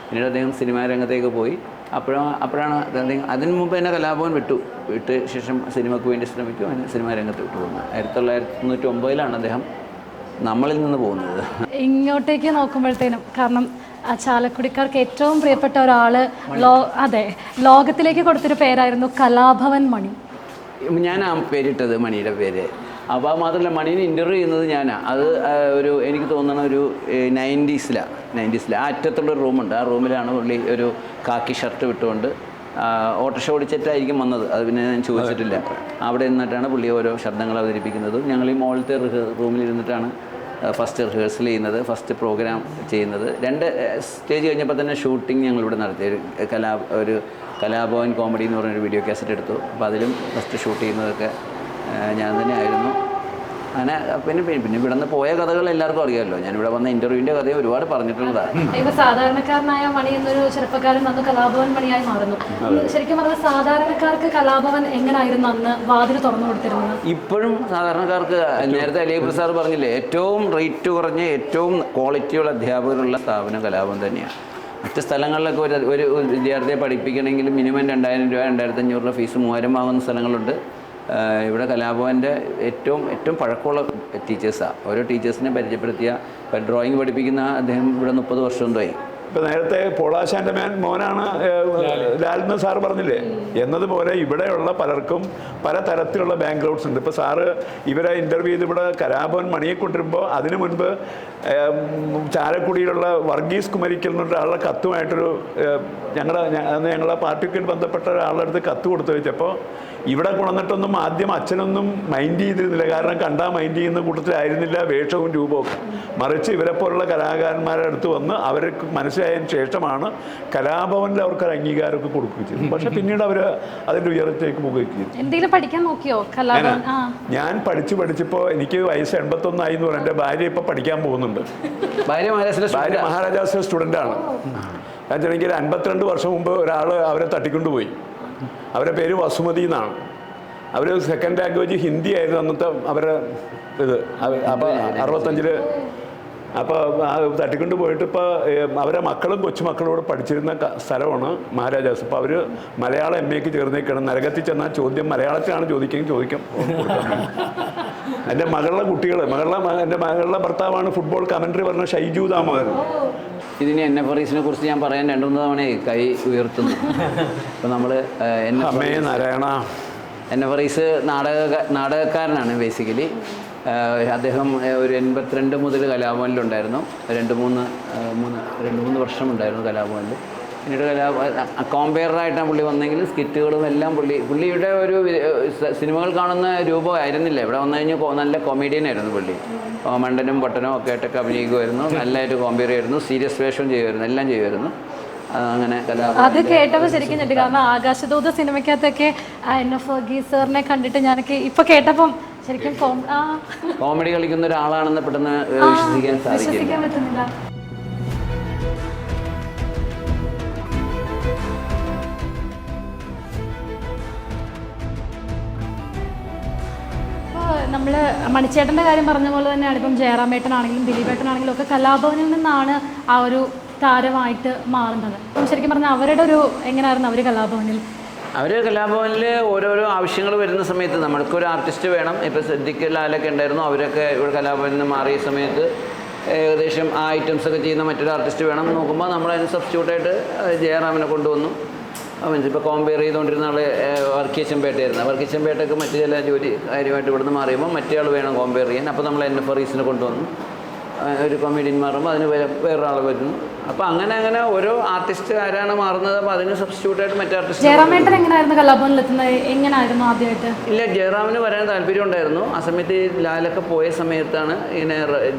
പിന്നീട് അദ്ദേഹം സിനിമാ രംഗത്തേക്ക് പോയി. അപ്പോഴാണ് അദ്ദേഹം അതിന് മുമ്പ് തന്നെ കലാഭവൻ വിട്ട ശേഷം സിനിമയ്ക്ക് വേണ്ടി ശ്രമിക്കും. അങ്ങനെ സിനിമാ രംഗത്ത് വിട്ടു പോകുന്നത് 1999 അദ്ദേഹം നമ്മളിൽ നിന്ന് പോകുന്നത്. ഇങ്ങോട്ടേക്ക് നോക്കുമ്പോഴത്തേനും കാരണം ചാലക്കുടിക്കാർക്ക് ഏറ്റവും പ്രിയപ്പെട്ട ഒരാൾ ലോകത്തിലേക്ക് കൊടുത്തൊരു പേരായിരുന്നു കലാഭവൻ മണി. ഞാൻ ആ പേരിട്ടത്, മണിയുടെ പേര്. അപ്പോൾ അത് മാത്രമല്ല, മണീനെ ഇൻ്റർവ്യൂ ചെയ്യുന്നത് ഞാനാണ്. അത് എനിക്ക് തോന്നുന്ന ഒരു 90s ആ അറ്റത്തുള്ളൊരു റൂമുണ്ട്. ആ റൂമിലാണ് പുള്ളി ഒരു കാക്കി ഷർട്ട് വിട്ടുകൊണ്ട് ഓട്ടോറിക്ഷ ഓടിച്ചിട്ടായിരിക്കും വന്നത്. അത് പിന്നെ ഞാൻ ചോദിച്ചിട്ടില്ല. അവിടെ നിന്നിട്ടാണ് പുള്ളി ഓരോ ശബ്ദങ്ങൾ അവതരിപ്പിക്കുന്നത്. ഞങ്ങൾ ഈ മോളത്തെ റൂമിലിരുന്നിട്ടാണ് ഫസ്റ്റ് റിഹേഴ്സൽ ചെയ്യുന്നത്, ഫസ്റ്റ് പ്രോഗ്രാം ചെയ്യുന്നത്. 2 സ്റ്റേജ് കഴിഞ്ഞപ്പോൾ തന്നെ ഷൂട്ടിംഗ് ഞങ്ങളിവിടെ നടത്തി. ഒരു കലാഭവൻ കോമഡി എന്ന് പറഞ്ഞൊരു വീഡിയോ കാസറ്റ് എടുത്തു. അപ്പോൾ അതിലും ഫസ്റ്റ് ഷൂട്ട് ചെയ്യുന്നതൊക്കെ ഞാൻ തന്നെ ആയിരുന്നു. അങ്ങനെ പിന്നെ ഇവിടെ നിന്ന് പോയ കഥകൾ എല്ലാവർക്കും അറിയാമല്ലോ. ഞാനിവിടെ വന്ന ഇൻ്റർവ്യൂവിൻ്റെ കഥയെ ഒരുപാട് പറഞ്ഞിട്ടുള്ളതാണ്. ഇപ്പോൾ സാധാരണക്കാരനായ മണി എന്നൊരു ചെറുപ്പക്കാരൻ അന്ന് കലാഭവൻ മണിയായി മാറുന്നു. ശരിക്കും പറഞ്ഞാൽ സാധാരണക്കാർക്ക് കലാഭവൻ എങ്ങനെയായിരുന്നു അന്ന് വാതിൽ തുറന്നു കൊടുത്തിരുന്നത്? ഇപ്പോഴും സാധാരണക്കാർക്ക് നേരത്തെ അലിയപ്പ സാർ പറഞ്ഞില്ലേ, ഏറ്റവും റേറ്റ് കുറഞ്ഞ ഏറ്റവും ക്വാളിറ്റിയുള്ള അധ്യാപകരുള്ള സ്ഥാപനം കലാഭവൻ തന്നെയാണ്. മറ്റ് സ്ഥലങ്ങളിലൊക്കെ ഒരു വിദ്യാർത്ഥിയെ പഠിപ്പിക്കണമെങ്കിൽ മിനിമം 2000 രൂപ 2500 രൂപ ഫീസ് 3000 വാങ്ങുന്ന സ്ഥലങ്ങളുണ്ട്. ഇവിടെ കലാഭവൻ്റെ ഏറ്റവും പഴക്കമുള്ള ടീച്ചേഴ്സാണ്. ഓരോ ടീച്ചേഴ്സിനെ പരിചയപ്പെടുത്തിയ ഡ്രോയിങ് പഠിപ്പിക്കുന്ന അദ്ദേഹം ഇവിടെ 30 വർഷം എന്തോയി. ഇപ്പോൾ നേരത്തെ പോളാശാൻ്റെ മോനാണ് ലാലെന്ന് സാറ് പറഞ്ഞില്ലേ, എന്നതുപോലെ ഇവിടെയുള്ള പലർക്കും പല തരത്തിലുള്ള ബാക്ക്ഗ്രൗണ്ട്സ് ഉണ്ട്. ഇപ്പോൾ സാറ് ഇവരെ ഇൻ്റർവ്യൂ ചെയ്ത് ഇവിടെ കലാഭവൻ മണിയെ കൊണ്ടിരുമ്പോൾ അതിനു മുൻപ് ചാലക്കുടിയിലുള്ള വർഗീസ് കുമരിക്കൽ എന്നുള്ള ആളുടെ കത്തുമായിട്ടൊരു ഞങ്ങളെ പാർട്ടിക്ക് ബന്ധപ്പെട്ട ഒരാളുടെ അടുത്ത് കത്ത് കൊടുത്തു വെച്ചപ്പോൾ ഇവിടെ കൊണ്ടുവന്നിട്ടൊന്നും ആദ്യം അച്ഛനൊന്നും മൈൻഡ് ചെയ്തിരുന്നില്ല. കാരണം കണ്ടാൽ മൈൻഡ് ചെയ്യുന്ന കൂട്ടത്തിലായിരുന്നില്ല വേഷവും രൂപമൊക്കെ. മറിച്ച് ഇവരെ പോലുള്ള കലാകാരന്മാരുടെ അടുത്ത് വന്ന് അവർക്ക് മനസ്സിലായതിനു ശേഷമാണ് കലാഭവനിൽ അവർക്ക് ഒരു അംഗീകാരമൊക്കെ കൊടുക്കുകയും. പക്ഷെ പിന്നീട് അവർ അതിൻ്റെ ഉയരത്തേക്ക് പോകുകയും. എന്തെങ്കിലും പഠിക്കാൻ നോക്കിയോ കലാഭവൻ? ഞാൻ പഠിച്ചപ്പോൾ എനിക്ക് വയസ്സ് 81 ആയി എന്ന് പറഞ്ഞാൽ എൻ്റെ ഭാര്യ ഇപ്പോൾ പഠിക്കാൻ പോകുന്നുണ്ട്. ഭാര്യ മഹാരാജാസിലെ സ്റ്റുഡൻ്റാണ്. എന്നുവെച്ചിട്ടുണ്ടെങ്കിൽ 52 വർഷം മുമ്പ് ഒരാൾ അവരെ തട്ടിക്കൊണ്ടുപോയി. അവരുടെ പേര് വസുമതി എന്നാണ്. അവർ സെക്കൻഡ് ലാംഗ്വേജ് ഹിന്ദി ആയിരുന്നു അന്നത്തെ അവരുടെ ഇത്. അപ്പോൾ 65 അപ്പോൾ തട്ടിക്കൊണ്ട് പോയിട്ട് ഇപ്പോൾ അവരെ മക്കളും കൊച്ചുമക്കളോട് പഠിച്ചിരുന്ന സ്ഥലമാണ് മഹാരാജാസ്. അപ്പോൾ അവർ മലയാളം MA ചേർന്നേക്കണം. നരകത്തിൽ ചെന്നാൽ ചോദ്യം മലയാളത്തിലാണ് ചോദിക്കും. എൻ്റെ മകളുടെ കുട്ടികൾ എൻ്റെ മകളുടെ ഭർത്താവാണ് ഫുട്ബോൾ കമൻട്രി പറഞ്ഞ ഷൈജു ദാമോദരൻ. ഇതിന് NFREസിനെ കുറിച്ച് ഞാൻ പറയാൻ 2-3 തവണയായി കൈ ഉയർത്തുന്നു. അപ്പോൾ നമ്മൾ NFREs നാടകക്കാരനാണ് ബേസിക്കലി. അദ്ദേഹം ഒരു 82 മുതൽ കലാഭവനിലുണ്ടായിരുന്നു. 2-3 വർഷമുണ്ടായിരുന്നു കലാഭവനിൽ. പിന്നീട് കോമ്പയറായിട്ടാണ് പുള്ളി വന്നെങ്കിൽ സ്കിറ്റുകളും എല്ലാം പുള്ളിയുടെ ഒരു സിനിമകൾ കാണുന്ന രൂപമായിരുന്നില്ല. ഇവിടെ വന്നു കഴിഞ്ഞാൽ നല്ല കൊമേഡിയനായിരുന്നു പുള്ളി. മണ്ടനും പൊട്ടനും ഒക്കെ ആയിട്ടൊക്കെ അഭിനയിക്കുമായിരുന്നു. നല്ലതായിട്ട് കോമ്പയർ ചെയ്യുമായിരുന്നു. സീരിയസ് വേഷം ചെയ്യുമായിരുന്നു. എല്ലാം ചെയ്യുമായിരുന്നു. അങ്ങനെ അത് കേട്ടപ്പോൾ ശരിക്കും ഞെട്ടി. കാരണം ആകാശദൂത സിനിമയ്ക്കകത്തൊക്കെ NFRE സാറിനെ കണ്ടിട്ട് ഞാനൊക്കെ ഇപ്പൊ കേട്ടപ്പം ശരിക്കും കോമഡി കളിക്കുന്ന ഒരാളാണെന്ന് പെട്ടെന്ന് വിശ്വസിക്കാൻ പറ്റുന്നില്ല. നമ്മൾ മണിച്ചേട്ടൻ്റെ കാര്യം പറഞ്ഞ പോലെ തന്നെയാണ് ഇപ്പം ജയറാമേട്ടനാണെങ്കിലും ദിലീപേട്ടനാണെങ്കിലും ഒക്കെ കലാഭവനിൽ നിന്നാണ് ആ ഒരു താരമായിട്ട് മാറുന്നത്. അപ്പം ശരിക്കും പറഞ്ഞാൽ അവരുടെ ഒരു എങ്ങനെയായിരുന്നു അവർ കലാഭവനിൽ? ഓരോരോ ആവശ്യങ്ങൾ വരുന്ന സമയത്ത് നമ്മൾക്കൊരു ആർട്ടിസ്റ്റ് വേണം. ഇപ്പോൾ സിദ്ദിഖ് ലാലൊക്കെ ഉണ്ടായിരുന്നു. അവരൊക്കെ ഇവിടെ കലാഭവനിൽ നിന്ന് മാറിയ സമയത്ത് ഏകദേശം ആ ഐറ്റംസൊക്കെ ചെയ്യുന്ന മറ്റൊരു ആർട്ടിസ്റ്റ് വേണം നോക്കുമ്പോൾ നമ്മളതിന് സബ്സ്റ്റിറ്റ്യൂട്ടായിട്ട് ജയറാമിനെ കൊണ്ടുവന്നു. മീൻസ് ഇപ്പോൾ കോമ്പയർ ചെയ്തുകൊണ്ടിരുന്ന ആൾ വർക്കീച്ചമ്പേട്ടയായിരുന്നു. വർക്കീച്ചമ്പേട്ടൊക്കെ മറ്റു ചില ജോലി കാര്യമായിട്ട് ഇവിടുന്ന് മാറിയുമ്പോൾ മറ്റേ ആൾ വേണം കോമ്പയർ ചെയ്യാൻ. അപ്പോൾ നമ്മൾ NFREസിനെ കൊണ്ടുവന്നു. ഒരു കൊമേഡിയൻ മാറുമ്പോൾ അതിന് വേറൊരാൾ വരുന്നു. അപ്പോൾ അങ്ങനെ ഓരോ ആർട്ടിസ്റ്റ് ആരാണ് മാറുന്നത് അപ്പോൾ അതിന് സബ്സ്റ്റിറ്റ്യൂട്ടായിട്ട് മറ്റേ ആർട്ടിസ്റ്റ്. ജയറാമേട്ടൻ എങ്ങനെയായിരുന്നു കലാഭവനിൽ എത്തുന്നത്? എങ്ങനെയായിരുന്നു ആദ്യമായിട്ട്? ഇല്ല, ജയറാമിന് വരാൻ താല്പര്യം ഉണ്ടായിരുന്നു. ആ സമയത്ത് ലാലൊക്കെ പോയ സമയത്താണ് ഇങ്ങനെ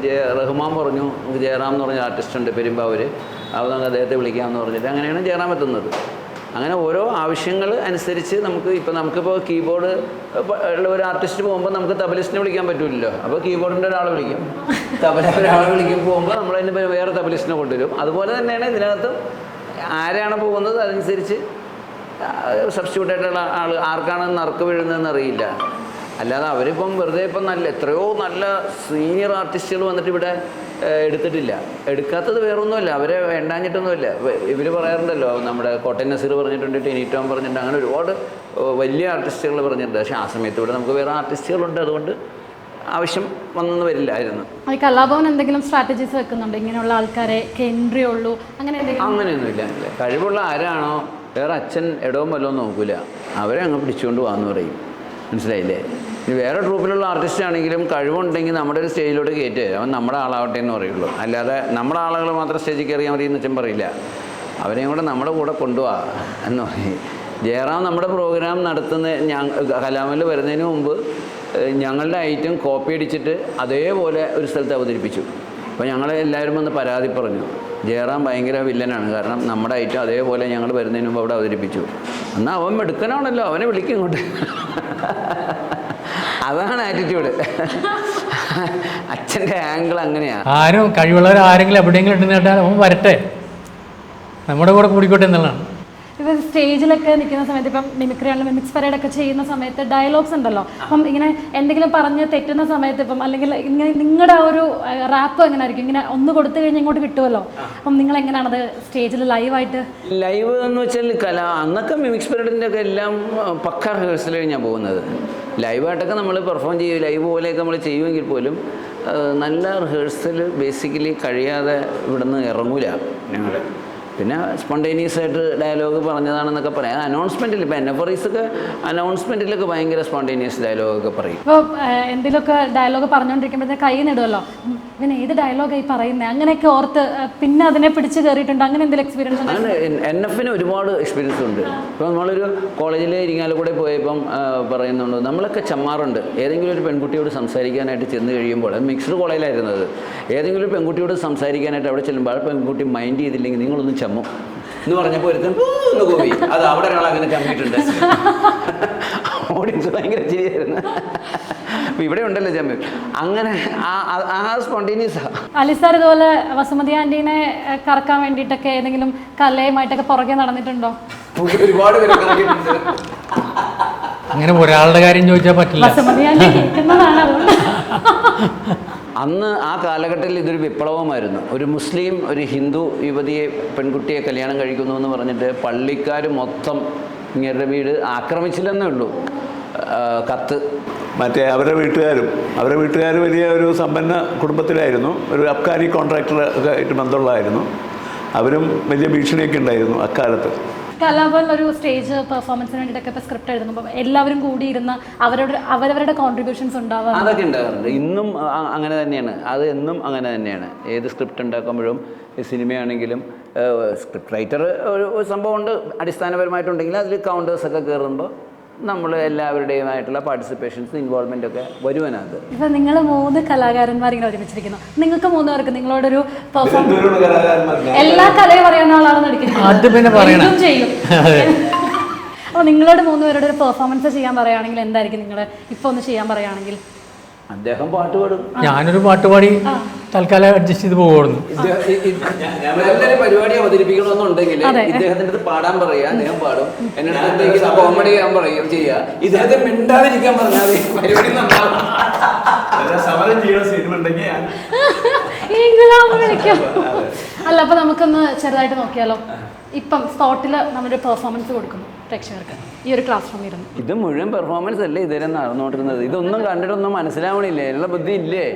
റഹ്മാൻ പറഞ്ഞു ജയറാം എന്ന് പറഞ്ഞ ആർട്ടിസ്റ്റ് ഉണ്ട് പെരുമ്പാവൂർ, അതുകൊണ്ട് അദ്ദേഹത്തെ വിളിക്കാമെന്ന് പറഞ്ഞിട്ട് അങ്ങനെയാണ് ജയറാം എത്തുന്നത്. അങ്ങനെ ഓരോ ആവശ്യങ്ങൾ അനുസരിച്ച് നമുക്കിപ്പോൾ കീബോർഡ് ഉള്ള ഒരു ആർട്ടിസ്റ്റ് പോകുമ്പോൾ നമുക്ക് തബലിസ്റ്റിനെ വിളിക്കാൻ പറ്റില്ലല്ലോ. അപ്പോൾ കീബോർഡിൻ്റെ ഒരാളെ വിളിക്കും, തബല ഒരാളെ വിളിക്കും. പോകുമ്പോൾ നമ്മളതിന് വേറെ തബലിസ്റ്റിനെ കൊണ്ടുവരും. അതുപോലെ തന്നെയാണ് ഇതിനകത്തും ആരാണ് പോകുന്നത് അതനുസരിച്ച് സബ്സ്റ്റിറ്റ്യൂട്ടായിട്ടുള്ള ആൾ ആർക്കാണ് നറുക്ക് വീഴുന്നതെന്ന് അറിയില്ല. അല്ലാതെ അവരിപ്പം വെറുതെ എത്രയോ നല്ല സീനിയർ ആർട്ടിസ്റ്റുകൾ വന്നിട്ട് ഇവിടെ എടുത്തിട്ടില്ല. എടുക്കാത്തത് വേറൊന്നുമല്ല, അവരെ വേണ്ടാഞ്ഞിട്ടൊന്നുമില്ല. ഇവർ പറയാറുണ്ടല്ലോ, നമ്മുടെ കോട്ടയം നസീർ പറഞ്ഞിട്ടുണ്ട്, ടിനി ടോം പറഞ്ഞിട്ടുണ്ട്, അങ്ങനെ ഒരുപാട് വലിയ ആർട്ടിസ്റ്റുകൾ പറഞ്ഞിട്ടുണ്ട്. പക്ഷേ ആ സമയത്ത് ഇവിടെ നമുക്ക് വേറെ ആർട്ടിസ്റ്റുകളുണ്ട്, അതുകൊണ്ട് ആവശ്യം വന്നെന്ന് വരില്ലായിരുന്നു. ഈ കലാഭവൻ എന്തെങ്കിലും സ്ട്രാറ്റജീസ് വെക്കുന്നുണ്ട് ഇങ്ങനെയുള്ള ആൾക്കാരെ എൻട്രി ഉള്ളൂ അങ്ങനെയൊന്നുമില്ല. കഴിവുള്ള ആരാണോ വേറെ അച്ഛൻ ഇടവും വല്ലതും നോക്കില്ല, അവരെ അങ്ങ് പിടിച്ചുകൊണ്ട് പോകാമെന്ന് പറയും. മനസ്സിലായില്ലേ? ഇനി വേറെ ട്രൂപ്പിലുള്ള ആർട്ടിസ്റ്റ് ആണെങ്കിലും കഴിവുണ്ടെങ്കിൽ നമ്മുടെ ഒരു സ്റ്റേജിലോട്ട് കയറ്റുക, അവൻ നമ്മുടെ ആളാവട്ടെ എന്ന് പറയുള്ളൂ. അല്ലാതെ നമ്മുടെ ആളുകൾ മാത്രം സ്റ്റേജിൽ കയറിയാൽ മതി എന്ന് വെച്ചാൽ പറയില്ല, അവരെയും കൂടെ നമ്മുടെ കൂടെ കൊണ്ടുപോവാ എന്ന് പറയും. ജയറാം നമ്മുടെ പ്രോഗ്രാം കലാഭവനിൽ വരുന്നതിന് മുമ്പ് ഞങ്ങളുടെ ഐറ്റം കോപ്പി അടിച്ചിട്ട് അതേപോലെ ഒരു സ്ഥലത്ത് അവതരിപ്പിച്ചു. അപ്പോൾ ഞങ്ങളെല്ലാവരും വന്ന് പരാതി പറഞ്ഞു, ജയറാം ഭയങ്കര വില്ലനാണ്, കാരണം നമ്മുടെ ഐറ്റം അതേപോലെ ഞങ്ങൾ വരുന്നതിന് മുമ്പ് അവിടെ അവതരിപ്പിച്ചു. എന്നാൽ അവൻ എടുക്കണമാണല്ലോ, അവനെ വിളിക്കും ഇങ്ങോട്ട്. അതാണ് ആറ്റിറ്റ്യൂഡ്. അച്ഛൻ്റെ ആംഗിൾ അങ്ങനെയാണ്. ആരും കഴിവുള്ളവർ ആരെങ്കിലും എവിടെയെങ്കിലും ഉണ്ടെന്ന് അവൻ വരട്ടെ, നമ്മുടെ കൂടെ കൂടിക്കോട്ടെ എന്നുള്ളതാണ്. ഇപ്പം സ്റ്റേജിലൊക്കെ നിൽക്കുന്ന സമയത്ത് ഇപ്പം മിമിക്രി ആണെങ്കിലും മിമിക്സ് പരേഡൊക്കെ ചെയ്യുന്ന സമയത്ത് ഡയലോഗ്സ് ഉണ്ടല്ലോ, അപ്പം ഇങ്ങനെ എന്തെങ്കിലും പറഞ്ഞ് തെറ്റുന്ന സമയത്ത് ഇപ്പം അല്ലെങ്കിൽ ഇങ്ങനെ നിങ്ങളുടെ ഒരു റാപ്പ് എങ്ങനെ ആയിരിക്കും? ഇങ്ങനെ ഒന്ന് കൊടുത്തു കഴിഞ്ഞാൽ ഇങ്ങോട്ട് കിട്ടുമല്ലോ, അപ്പം നിങ്ങൾ എങ്ങനെയാണത് സ്റ്റേജിൽ ലൈവായിട്ട്? ലൈവ് എന്ന് വെച്ചാൽ അന്നൊക്കെ മിമിക്സ് പരേഡിൻ്റെ ഒക്കെ എല്ലാം പക്ക റിഹേഴ്സൽ കഴിഞ്ഞാൽ പോകുന്നത്. ലൈവായിട്ടൊക്കെ നമ്മൾ പെർഫോം ചെയ്യും, ലൈവ് പോലെയൊക്കെ നമ്മൾ ചെയ്യുമെങ്കിൽ പോലും നല്ല റിഹേഴ്സൽ ബേസിക്കലി കഴിയാതെ ഇവിടുന്ന് ഇറങ്ങൂല ഞങ്ങൾ. പിന്നെ സ്പോണ്ടേനിയസ് ആയിട്ട് ഡയലോഗ് പറഞ്ഞതാണെന്നൊക്കെ പറയാം. അനൗൺസ്മെൻറ്റിൽ ഇപ്പോൾ NFREs അനൗൺസ്മെൻറ്റിലൊക്കെ ഭയങ്കര സ്പോണ്ടേനിയസ് ഡയലോഗൊക്കെ പറയും. ഇപ്പോൾ എന്തെങ്കിലുമൊക്കെ ഡയലോഗ് പറഞ്ഞുകൊണ്ടിരിക്കുമ്പോഴത്തേക്ക് കൈ നിടുമല്ലോ, പിന്നെ ഏത് ഡയലോഗായി പറയുന്നത് അങ്ങനെയൊക്കെ ഓർത്ത് പിന്നെ അതിനെ പിടിച്ച് കയറിയിട്ടുണ്ട്. അങ്ങനെ എന്തെങ്കിലും എക്സ്പീരിയൻസ് ഉണ്ട്? അങ്ങനെ NF ഒരുപാട് എക്സ്പീരിയൻസ് ഉണ്ട്. ഇപ്പോൾ നമ്മളൊരു കോളേജിൽ ഇരിങ്ങാലക്കൂടെ പോയപ്പം പറയുന്നുണ്ട്, നമ്മളൊക്കെ ചമ്മാറുണ്ട്. ഏതെങ്കിലും ഒരു പെൺകുട്ടിയോട് സംസാരിക്കാനായിട്ട് ചെന്ന് കഴിയുമ്പോൾ, മിക്സ്ഡ് കോളേജിലായിരുന്നത്, ഏതെങ്കിലും ഒരു പെൺകുട്ടിയോട് സംസാരിക്കാനായിട്ട് അവിടെ ചെല്ലുമ്പോൾ ആ പെൺകുട്ടി മൈൻഡ് ചെയ്തില്ലെങ്കിൽ നിങ്ങളൊന്ന് ചമ്മും എന്ന് പറഞ്ഞപ്പോൾ ഒരുത്തൻ ഒന്ന് പോയി. അത് അവിടെ ഒരാൾ അങ്ങനെ ചമ്മിയിട്ടുണ്ട്. ഓഡിയൻസ് ഭയങ്കര ചിരിയായിരുന്നു. അപ്പം ഇവിടെ ഉണ്ടല്ലോ ചമ്മി. അങ്ങനെ ആ സ്പോണ്ടേനിയസാണ്. അലിസാർ ഇതുപോലെ വസുമതി ആൻറ്റീനെ കറക്കാൻ വേണ്ടിയിട്ടൊക്കെ ഏതെങ്കിലും കലയുമായിട്ടൊക്കെ പുറകെ നടന്നിട്ടുണ്ടോ? ഒരുപാട് പേര് അങ്ങനെ ഒരാളുടെ കാര്യം ചോദിച്ചാൽ പറ്റില്ല. വസുമതി ആൻറ്റി കേൾക്കുന്നതാണ്, അതുകൊണ്ട്. അന്ന് ആ കാലഘട്ടത്തിൽ ഇതൊരു വിപ്ലവമായിരുന്നു. ഒരു മുസ്ലിം ഒരു ഹിന്ദു യുവതിയെ പെൺകുട്ടിയെ കല്യാണം കഴിക്കുന്നു എന്ന് പറഞ്ഞിട്ട് പള്ളിക്കാർ മൊത്തം ഇങ്ങരുടെ വീട് ആക്രമിച്ചില്ലെന്നേ ഉള്ളൂ. കത്ത് മറ്റേ അവരുടെ വീട്ടുകാർ വലിയ ഒരു സമ്പന്ന കുടുംബത്തിലായിരുന്നു. ഒരു അബ്കാരി കോൺട്രാക്ടർ ഒക്കെ ആയിട്ട് ബന്ധമുള്ളതായിരുന്നു. അവരും വലിയ ഭീഷണിയൊക്കെ ഉണ്ടായിരുന്നു അക്കാലത്ത്. കലാഭവൻ ഒരു സ്റ്റേജ് പെർഫോമൻസിന് വേണ്ടിയിട്ടൊക്കെ ഇപ്പോൾ സ്ക്രിപ്റ്റ് എഴുതുമ്പോൾ എല്ലാവരും കൂടി ഇരുന്ന് അവരവരുടെ കോൺട്രിബ്യൂഷൻസ് ഉണ്ടാവാറുണ്ട്. അതൊക്കെ ഉണ്ടാകാറുണ്ട്. ഇന്നും അങ്ങനെ തന്നെയാണ്. അത് എന്നും അങ്ങനെ തന്നെയാണ്. ഏത് സ്ക്രിപ്റ്റ് ഉണ്ടാക്കുമ്പോഴും സിനിമയാണെങ്കിലും സ്ക്രിപ്റ്റ് റൈറ്റർ ഒരു സംഭവമുണ്ട് അടിസ്ഥാനപരമായിട്ടുണ്ടെങ്കിൽ അതിൽ കൗണ്ടേഴ്സൊക്കെ കയറുമ്പോൾ നമ്മൾ എല്ലാവരുടെയുമായിട്ടുള്ള പാർട്ടിസിപ്പേഷൻസ് ഇൻവോൾവ്മെൻ്റ് ഒക്കെ വരുവാനത്. ഇപ്പം നിങ്ങൾ 3 കലാകാരന്മാർ ഇങ്ങനെ ഒരുമിച്ചിരിക്കുന്നു. നിങ്ങൾക്ക് 3 പേർക്ക് നിങ്ങളോടൊരു പെർഫോമൻസ് എല്ലാ കലയും അറിയുന്ന ആളാണെന്ന് എടുക്കുന്നത് ചെയ്യും. അപ്പോൾ നിങ്ങളോട് 3 പേരോട് ഒരു പെർഫോമൻസ് ചെയ്യാൻ പറയുകയാണെങ്കിൽ എന്തായിരിക്കും നിങ്ങൾ ഇപ്പോൾ ഒന്ന് ചെയ്യാൻ പറയുകയാണെങ്കിൽ? അദ്ദേഹം പാട്ട് പാടും, ഞാനൊരു പാട്ട് പാടി തൽക്കാലം അഡ്ജസ്റ്റ് ചെയ്ത് പോകുന്നു. നല്ലൊരു പരിപാടി അവതരിപ്പിക്കണമെന്നുണ്ടെങ്കിൽ ഇദ്ദേഹത്തിൻ്റെ അടുത്ത് പാടാൻ പറയുക, അദ്ദേഹം പാടും. എന്നെ കോമഡി ചെയ്യാൻ പറയുകയും ചെയ്യുക. ഇദ്ദേഹത്തെ മിണ്ടാതിരിക്കാൻ പറഞ്ഞാൽ പരിപാടി സമരം ചെയ്യുന്ന സിനിമ ഉണ്ടെങ്കിൽ അല്ല, അപ്പൊ നമുക്കൊന്ന് ചെറുതായിട്ട് നോക്കിയാലോ. ഇപ്പം സ്പോട്ടിൽ നമ്മളൊരു പെർഫോമൻസ് കൊടുക്കുന്നു പ്രേക്ഷകർക്ക് ഈ ഒരു ക്ലാസ് റൂമിൽ ഇരുന്ന്. ഇത് മുഴുവൻ പെർഫോമൻസ് അല്ലേ ഇതുവരെ നടന്നുകൊണ്ടിരുന്നത്? ഇതൊന്നും കണ്ടിട്ടൊന്നും മനസ്സിലാവണില്ലേ? എന്നുള്ള ബുദ്ധി ഇല്ലേ?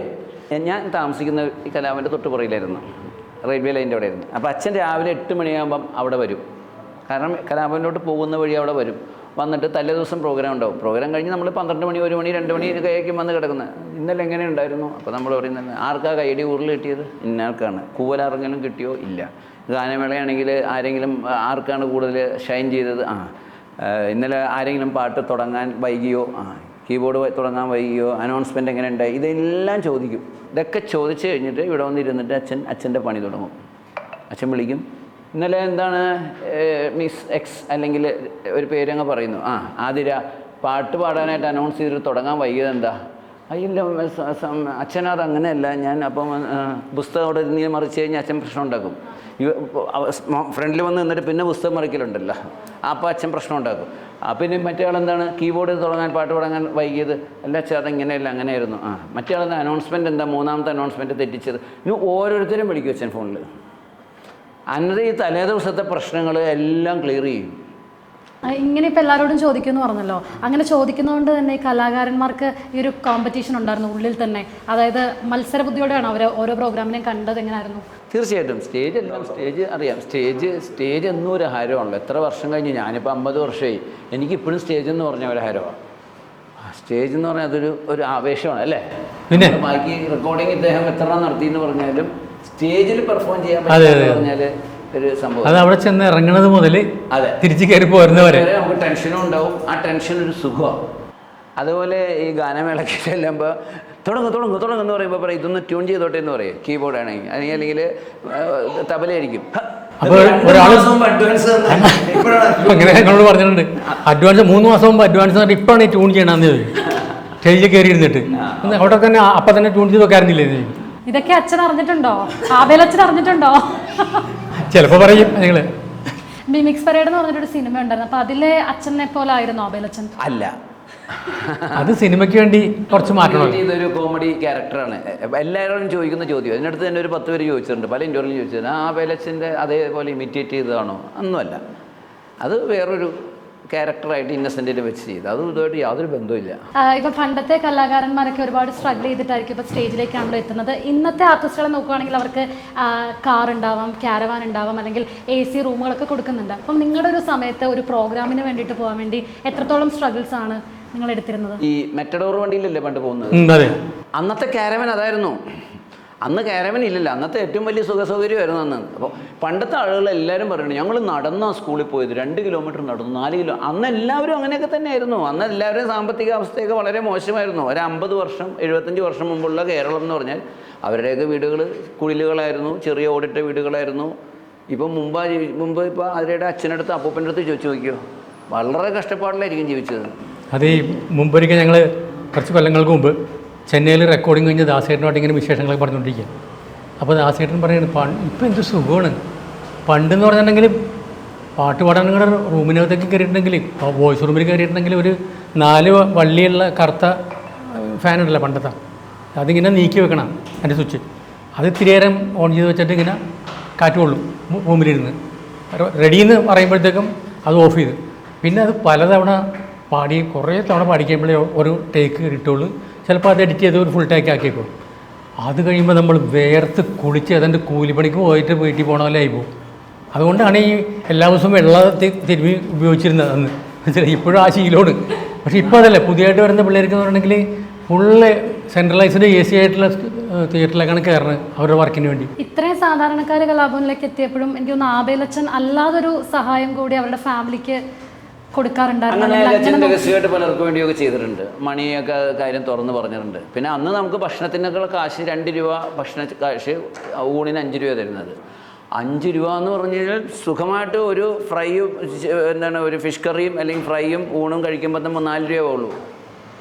ഞാൻ താമസിക്കുന്ന ഈ കലാഭവൻ്റെ തൊട്ട് പുറയിലായിരുന്നു, റെയിൽവേ ലൈൻ്റെ അവിടെ ആയിരുന്നു. അപ്പോൾ അച്ഛൻ രാവിലെ 8 മണിയാകുമ്പം അവിടെ വരും. കാരണം കലാഭവനിലോട്ട് പോകുന്ന വഴി അവിടെ വരും. വന്നിട്ട് തലേ ദിവസം പ്രോഗ്രാം ഉണ്ടാവും. പ്രോഗ്രാം കഴിഞ്ഞ് നമ്മൾ 12 മണി 1 മണി 2 മണി കഴിക്കും വന്ന് കിടക്കുന്നത്. ഇന്നലെ എങ്ങനെ ഉണ്ടായിരുന്നു? അപ്പോൾ നമ്മൾ പറയുന്നത് ആർക്കാ കൈയടി കൂടുതൽ കിട്ടിയത്? ഇന്നയാൾക്കാണ്. കൂവലാർക്കെങ്കിലും കിട്ടിയോ? ഇല്ല. ഗാനമേളയാണെങ്കിൽ ആരെങ്കിലും ആർക്കാണ് കൂടുതൽ ഷൈൻ ചെയ്തത്? ഇന്നലെ ആരെങ്കിലും പാട്ട് തുടങ്ങാൻ വൈകിയോ? കീബോർഡ് തുടങ്ങാൻ വൈകിയോ? അനൗൺസ്മെൻറ്റ് എങ്ങനെ ഉണ്ടായി? ഇതെല്ലാം ചോദിക്കും. ഇതൊക്കെ ചോദിച്ചു കഴിഞ്ഞിട്ട് ഇവിടെ വന്നിരുന്നിട്ട് അച്ഛൻ്റെ പണി തുടങ്ങും. അച്ഛൻ വിളിക്കും, ഇന്നലെ എന്താണ് മിസ് എക്സ് അല്ലെങ്കിൽ ഒരു പേരങ്ങ് പറയുന്നു. ആതിര പാട്ട് പാടാനായിട്ട് അനൗൺസ് ചെയ്തിട്ട് തുടങ്ങാൻ വൈകിയത് എന്താ? അയ്യല്ല അച്ഛനത് അങ്ങനെയല്ല, ഞാൻ അപ്പം പുസ്തകം അവിടെ നീ മറിച്ച് കഴിഞ്ഞാൽ അച്ഛൻ പ്രശ്നം ഉണ്ടാക്കും. ഫ്രണ്ടിൽ വന്ന് നിന്നിട്ട് പിന്നെ പുസ്തകം മറിക്കലുണ്ടല്ലോ, അപ്പോൾ അച്ഛൻ പ്രശ്നം ഉണ്ടാക്കും. പിന്നെ മറ്റേ ആളെന്താണ് കീബോർഡ് തുടങ്ങാൻ പാട്ട് തുടങ്ങാൻ വൈകിയത്? അല്ല അച്ഛൻ അതെങ്ങനെയല്ല അങ്ങനെയായിരുന്നു. മറ്റേ ആളെന്താ അനൗൺസ്മെൻറ്റ് എന്താ 3ാമത്തെ അനൗൺസ്മെൻറ്റ് തെറ്റിച്ചത്? ഇനി ഓരോരുത്തരും വിളിക്കും അച്ഛൻ ഫോണിൽ. അന്നത്തെ ഈ തലേ ദിവസത്തെ പ്രശ്നങ്ങൾ എല്ലാം ക്ലിയർ ചെയ്യും. ഇങ്ങനെ ഇപ്പോൾ എല്ലാവരോടും ചോദിക്കുമെന്ന് പറഞ്ഞല്ലോ. അങ്ങനെ ചോദിക്കുന്നതുകൊണ്ട് തന്നെ ഈ കലാകാരന്മാർക്ക് ഈ ഒരു കോമ്പറ്റീഷൻ ഉണ്ടായിരുന്നു ഉള്ളിൽ തന്നെ. അതായത് മത്സര ബുദ്ധിയോടെയാണ് അവർ ഓരോ പ്രോഗ്രാമിനെയും കണ്ടത്. എങ്ങനെയായിരുന്നു? തീർച്ചയായിട്ടും സ്റ്റേജ് അറിയാം. സ്റ്റേജ് എന്നും ഒരു ഹരമാണല്ലോ. എത്ര വർഷം കഴിഞ്ഞ്, ഞാനിപ്പോൾ 50 വർഷമായി, എനിക്കിപ്പോഴും സ്റ്റേജ് എന്ന് പറഞ്ഞ ഒരു ഹരമാണ്. സ്റ്റേജ് എന്ന് പറഞ്ഞാൽ അതൊരു ആവേശമാണ് അല്ലേ? പിന്നെ ബാക്കി റെക്കോർഡിങ് ഇദ്ദേഹം എത്ര നടത്തി എന്ന് പറഞ്ഞാലും സ്റ്റേജിൽ പെർഫോം ചെയ്യാൻ പറ്റുക പറഞ്ഞാൽ ഒരു സംഭവം. അത് അവിടെ ചെന്ന് ഇറങ്ങുന്നത് മുതൽ തിരിച്ചു കയറി പോരുന്നവരെ നമുക്ക് ടെൻഷനും ഉണ്ടാവും. ആ ടെൻഷൻ ഒരു സുഖമാണ്. അതുപോലെ ഈ ഗാനമേളയ്ക്ക് ചെല്ലുമ്പോൾ തുടങ്ങുന്നു പറയുമ്പോൾ പറയും ഇതൊന്ന് ട്യൂൺ ചെയ്തോട്ടെ എന്ന് പറയും. കീബോർഡ് ആണെങ്കിൽ അല്ലെങ്കിൽ തബലയായിരിക്കും. അങ്ങനെ ഞങ്ങളോട് പറഞ്ഞിട്ടുണ്ട്, അഡ്വാൻസ് 3 മാസം മുമ്പ് അഡ്വാൻസ് ഇപ്പോഴാണ് ഈ ട്യൂൺ ചെയ്യണമെന്ന് സ്റ്റേജിൽ കയറി ഇരുന്നിട്ട് അവിടെ തന്നെ അപ്പം തന്നെ ട്യൂൺ ചെയ്ത് വെക്കാറുന്നില്ലേ? ഇതൊക്കെ അച്ഛൻ അറിഞ്ഞിട്ടുണ്ടോ? ആബേലച്ഛൻ അറിഞ്ഞിട്ടുണ്ടോ? ചിലപ്പോൾ പറയും. നിങ്ങൾ മിമിക്സ് പരേഡ് എന്ന് പറഞ്ഞിട്ടൊരു സിനിമ ഉണ്ടായിരുന്നു. അപ്പോൾ അതിലെ അച്ഛനെ പോലെ ആയിരുന്നു ആബേലച്ഛൻ? അല്ല, അത് സിനിമയ്ക്ക് വേണ്ടി കുറച്ച് മാറ്റണം. ഇതൊരു കോമഡി ക്യാരക്ടറാണ്. എല്ലാവരും ചോദിക്കുന്ന ചോദ്യം. അതിനടുത്ത് തന്നെ ഒരു 10 പേര് ചോദിച്ചിട്ടുണ്ട്, പല ഇൻ്റർവ്യൂവിലും ചോദിച്ചിട്ടുണ്ട്. ആബേലച്ഛൻ്റെ അതേപോലെ ഇമിറ്റേറ്റ് ചെയ്തതാണോ? ഒന്നുമല്ല, അത് വേറൊരു ക്യാരക്ടറായിട്ട് ഇന്നസെൻറ്റിൽ വെച്ച് ചെയ്ത്. അതും ഇതുമായിട്ട് യാതൊരു ബന്ധവുമില്ല. ഇപ്പം പണ്ടത്തെ കലാകാരന്മാരൊക്കെ ഒരുപാട് സ്ട്രഗിൾ ചെയ്തിട്ടായിരിക്കും ഇപ്പോൾ സ്റ്റേജിലേക്കാണല്ലോ എത്തുന്നത്. ഇന്നത്തെ ആർട്ടിസ്റ്റുകളെ നോക്കുകയാണെങ്കിൽ അവർക്ക് കാർ ഉണ്ടാവാം, ക്യാരവാൻ ഉണ്ടാവാം, അല്ലെങ്കിൽ AC റൂമുകളൊക്കെ കൊടുക്കുന്നുണ്ട്. അപ്പം നിങ്ങളുടെ ഒരു സമയത്ത് ഒരു പ്രോഗ്രാമിന് വേണ്ടിയിട്ട് പോകാൻ വേണ്ടി എത്രത്തോളം സ്ട്രഗിൾസ് ആണ് നിങ്ങൾ എടുത്തിരുന്നത്? ഈ മെറ്റഡോർ വണ്ടിയിലല്ലേ പണ്ട് പോകുന്നത്? അതെ. അന്നത്തെ ക്യാരവൻ അതായിരുന്നു. അന്ന് ക്യാരവൻ ഇല്ലല്ലോ. അന്നത്തെ ഏറ്റവും വലിയ സുഖസൗകര്യമായിരുന്നു അന്ന്. അപ്പോൾ പണ്ടത്തെ ആളുകൾ എല്ലാവരും പറയുന്നത് ഞങ്ങൾ നടന്നാണ് സ്കൂളിൽ പോയത്, 2 കിലോമീറ്റർ നടന്നു, 4 കിലോ. അന്ന് എല്ലാവരും അങ്ങനെയൊക്കെ തന്നെയായിരുന്നു. അന്ന് എല്ലാവരുടെയും സാമ്പത്തിക അവസ്ഥയൊക്കെ വളരെ മോശമായിരുന്നു. ഒരു 50 വർഷം 75 വർഷം മുമ്പുള്ള കേരളം എന്ന് പറഞ്ഞാൽ അവരുടെയൊക്കെ വീടുകൾ കുഴിലുകളായിരുന്നു, ചെറിയ ഓടിട്ട വീടുകളായിരുന്നു. ഇപ്പം മുമ്പ് ഇപ്പോൾ അവരുടെ അച്ഛനടുത്ത് അപ്പൂപ്പൻ്റെ അടുത്ത് ചോദിച്ചു നോക്കിയോ, വളരെ കഷ്ടപ്പാടിലായിരിക്കും ജീവിച്ചത്. അത് ഈ മുമ്പൊരിക്കൽ ഞങ്ങൾ കുറച്ച് കൊല്ലങ്ങൾക്ക് മുമ്പ് ചെന്നൈയിൽ റെക്കോർഡിങ് കഴിഞ്ഞ് ദാസേട്ടനോട്ട് ഇങ്ങനെ വിശേഷങ്ങളൊക്കെ പറഞ്ഞുകൊണ്ടിരിക്കുക. അപ്പോൾ ദാസേട്ടൻ പറയുന്നത് ഇപ്പം എന്ത് സുഖമാണ്. പണ്ടെന്ന് പറഞ്ഞിട്ടുണ്ടെങ്കിൽ പാട്ട് പാടാൻ നിങ്ങളുടെ റൂമിനകത്തേക്ക് കയറിയിട്ടുണ്ടെങ്കിൽ, വോയിസ് റൂമിൽ കയറിയിട്ടുണ്ടെങ്കിൽ ഒരു 4 വള്ളിയുള്ള കറുത്ത ഫാനുണ്ടല്ലോ പണ്ടത്തെ, അതിങ്ങനെ നീക്കി വെക്കണം എൻ്റെ സ്വിച്ച്. അത് ഇത്തിരി നേരം ഓൺ ചെയ്ത് വെച്ചിട്ട് ഇങ്ങനെ കാറ്റ് കൊള്ളും റൂമിലിരുന്ന്. റെഡിയെന്ന് പറയുമ്പോഴത്തേക്കും അത് ഓഫ് ചെയ്ത് പിന്നെ അത് പലതവണ പാടി കുറേ തവണ പാടിക്കുമ്പോഴേ ഒരു ടേക്ക് കിട്ടുള്ളൂ. ചിലപ്പോൾ അത് എഡിറ്റ് ചെയ്ത് ഒരു ഫുൾ ടേക്ക് ആക്കിയേക്കും. അത് കഴിയുമ്പോൾ നമ്മൾ വേർത്ത് കുളിച്ച് അതിൻ്റെ കൂലിപ്പണിക്ക് പോയിട്ട് വീട്ടിൽ പോകണ പോലെ ആയിപ്പോവും. അതുകൊണ്ടാണ് ഈ എല്ലാ ദിവസവും വെള്ളത്തിൽ തിരുമ്മി ഉപയോഗിച്ചിരുന്നത് അന്ന്. മനസ്സിലായി? ഇപ്പോഴും ആ ശീലമാണ്. പക്ഷേ ഇപ്പോൾ അതല്ല, പുതിയതായിട്ട് വരുന്ന പിള്ളേർക്ക് എന്ന് പറഞ്ഞിട്ടുണ്ടെങ്കിൽ ഫുള്ള് സെൻട്രലൈസ്ഡ് AC ആയിട്ടുള്ള തിയേറ്ററിലേക്കാണ് കയറുന്നത് അവരുടെ വർക്കിന് വേണ്ടി. ഇത്രയും സാധാരണക്കാർ കലാഭവനിലേക്ക് എത്തിയപ്പോഴും എനിക്ക് തോന്നുന്നു ആബേലച്ചൻ അല്ലാതൊരു സഹായം കൂടി അവരുടെ ഫാമിലിക്ക് കൊടുക്കാറുണ്ടായിരുന്നു. അങ്ങനെ രഹസ്യമായിട്ട് പലർക്കും വേണ്ടിയൊക്കെ ചെയ്തിട്ടുണ്ട്. മണിയൊക്കെ കാര്യം തുറന്ന് പറഞ്ഞിട്ടുണ്ട്. പിന്നെ അന്ന് നമുക്ക് ഭക്ഷണത്തിനൊക്കെ കാശ് 2 രൂപ ഭക്ഷണ കാശ്, ഊണിന് 5 രൂപ തരുന്നത്. 5 രൂപ എന്ന് പറഞ്ഞു കഴിഞ്ഞാൽ സുഖമായിട്ട് ഒരു ഫ്രൈയും ഒരു ഫിഷ് കറിയും അല്ലെങ്കിൽ ഫ്രൈയും ഊണും കഴിക്കുമ്പോൾ തന്നെ 4 രൂപ ഉള്ളൂ.